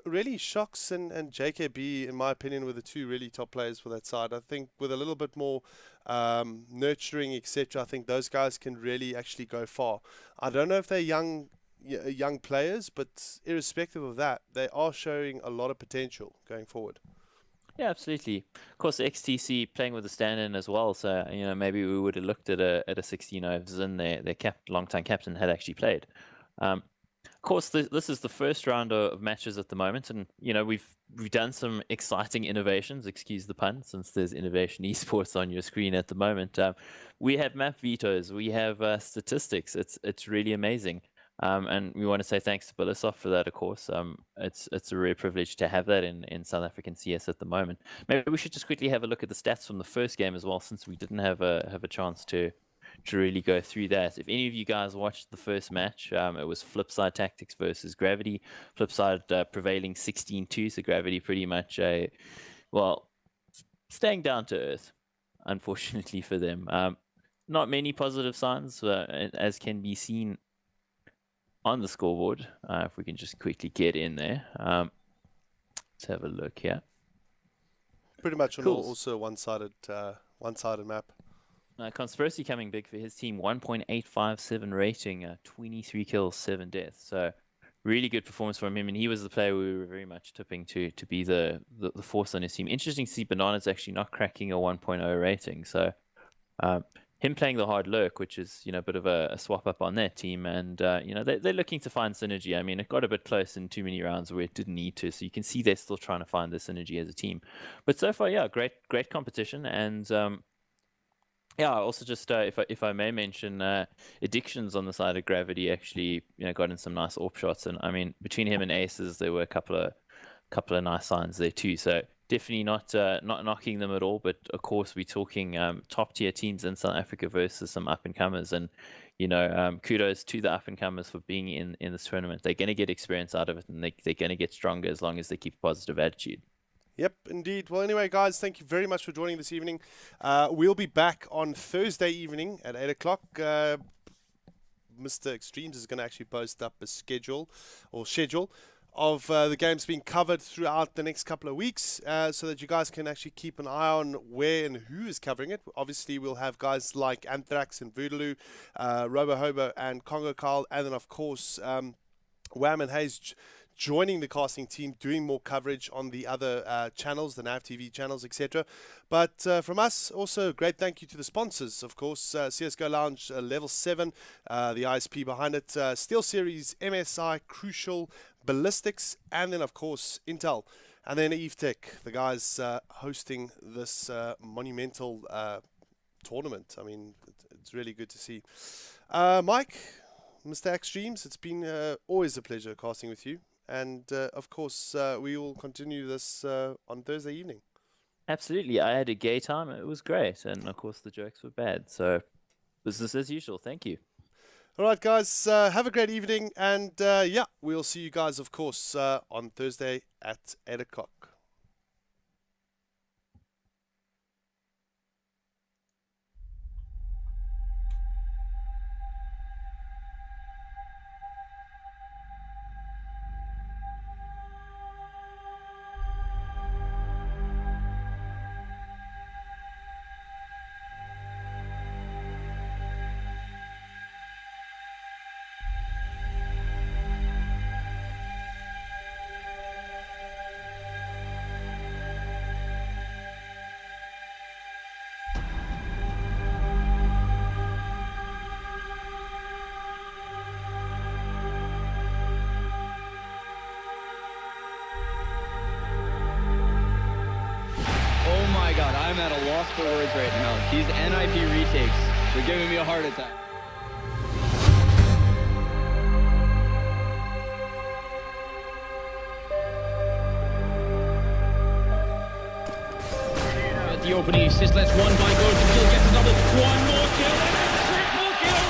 really Shox and JKB, in my opinion, were the 2 really top players for that side. I think with a little bit more nurturing, etc., I think those guys can really actually go far. I don't know if they're young players, but irrespective of that, they are showing a lot of potential going forward.
Yeah, absolutely. Of course, XTC playing with the stand-in as well, so maybe we would have looked at a 16-0 if Zin, their long-time captain, had actually played. Of course, this is the first round of matches at the moment, and we've done some exciting innovations. Excuse the pun, since there's Innovation Esports on your screen at the moment. We have map vetoes, we have statistics. It's really amazing. And we want to say thanks to Bilisoft for that, of course. It's a rare privilege to have that in South African CS at the moment. Maybe we should just quickly have a look at the stats from the first game as well, since we didn't have a chance to really go through that. If any of you guys watched the first match, it was FlipSide Tactics versus Gravity. FlipSide prevailing 16-2, so Gravity pretty much staying down to earth, unfortunately for them. Not many positive signs, as can be seen on the scoreboard. If we can just quickly get in there. Let's have a look here.
Pretty much
Cool.
Also one-sided map.
Conspiracy coming big for his team, 1.857 rating, 23 kills, 7 deaths. So really good performance from him, and he was the player we were very much tipping to be the force on his team. Interesting to see Banana's actually not cracking a 1.0 rating. So him playing the hard lurk, which is a bit of a swap up on their team, and they're looking to find synergy. I mean, it got a bit close in too many rounds where it didn't need to, so you can see they're still trying to find the synergy as a team. But so far, yeah, great competition, and also just if I may mention, Addictions on the side of Gravity actually got in some nice AWP shots, and I mean between him and Aces there were a couple of nice signs there too. So definitely not knocking them at all, but of course we're talking top tier teams in South Africa versus some up and comers, and kudos to the up and comers for being in this tournament. They're going to get experience out of it, and they're going to get stronger as long as they keep a positive attitude.
Yep, indeed. Well, anyway, guys, thank you very much for joining this evening. We'll be back on Thursday evening at 8 o'clock. Mr. Extremes is going to actually post up a schedule of the games being covered throughout the next couple of weeks, so that you guys can actually keep an eye on where and who is covering it. Obviously, we'll have guys like Anthrax and Voodoo, Robo Hobo and Congo Carl, and then, of course, Wham and Hayes joining the casting team, doing more coverage on the other channels, the NAV TV channels, etc. But from us, also great thank you to the sponsors, of course, CSGO Lounge Level 7, the ISP behind it, Steel Series, MSI, Crucial, Ballistics, and then of course Intel, and then Evetech, the guys hosting this monumental tournament. I mean, it's really good to see. Mike, Mr. Extremes, it's been always a pleasure casting with you, and of course we will continue this on Thursday evening.
Absolutely, I had a gay time. It was great, and of course the jokes were bad. So business as usual. Thank you.
All right, guys, have a great evening, and yeah, we'll see you guys, of course, on Thursday at 8 o'clock.
God, I'm at a loss for words right now. These NIP retakes, they're giving me a heart attack.
At the opening assist, let's one by goal to kill, gets a double, one more kill, triple kill!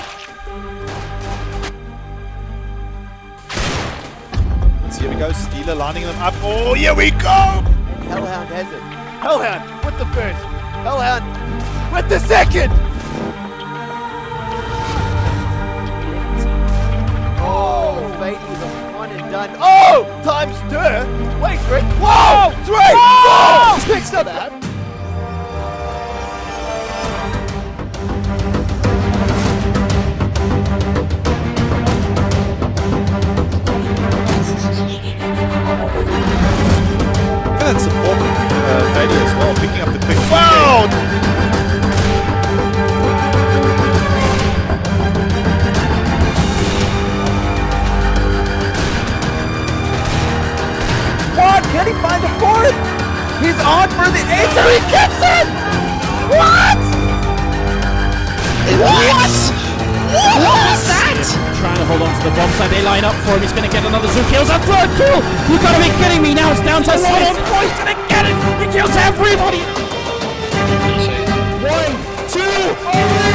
Let's see, here we go, Steeler lining them up. Oh, here we go!
Hellhound has it. Hellhound with the first. Hellhound with the second. Oh, Fady the one and done. Oh, times two. Wait for it. Whoa, three, four. Picks up that.
That's support Vader as well, picking up the quick. Wow!
What? Can he find the fourth? He's on for the answer. He gets it. What? What? What was that?
Trying to hold on to the bomb side, they line up for him, he's going to get another zoo, kills a third kill! You gotta be kidding me, now it's down to Smith! He's going to get it! He kills everybody! 1, 2,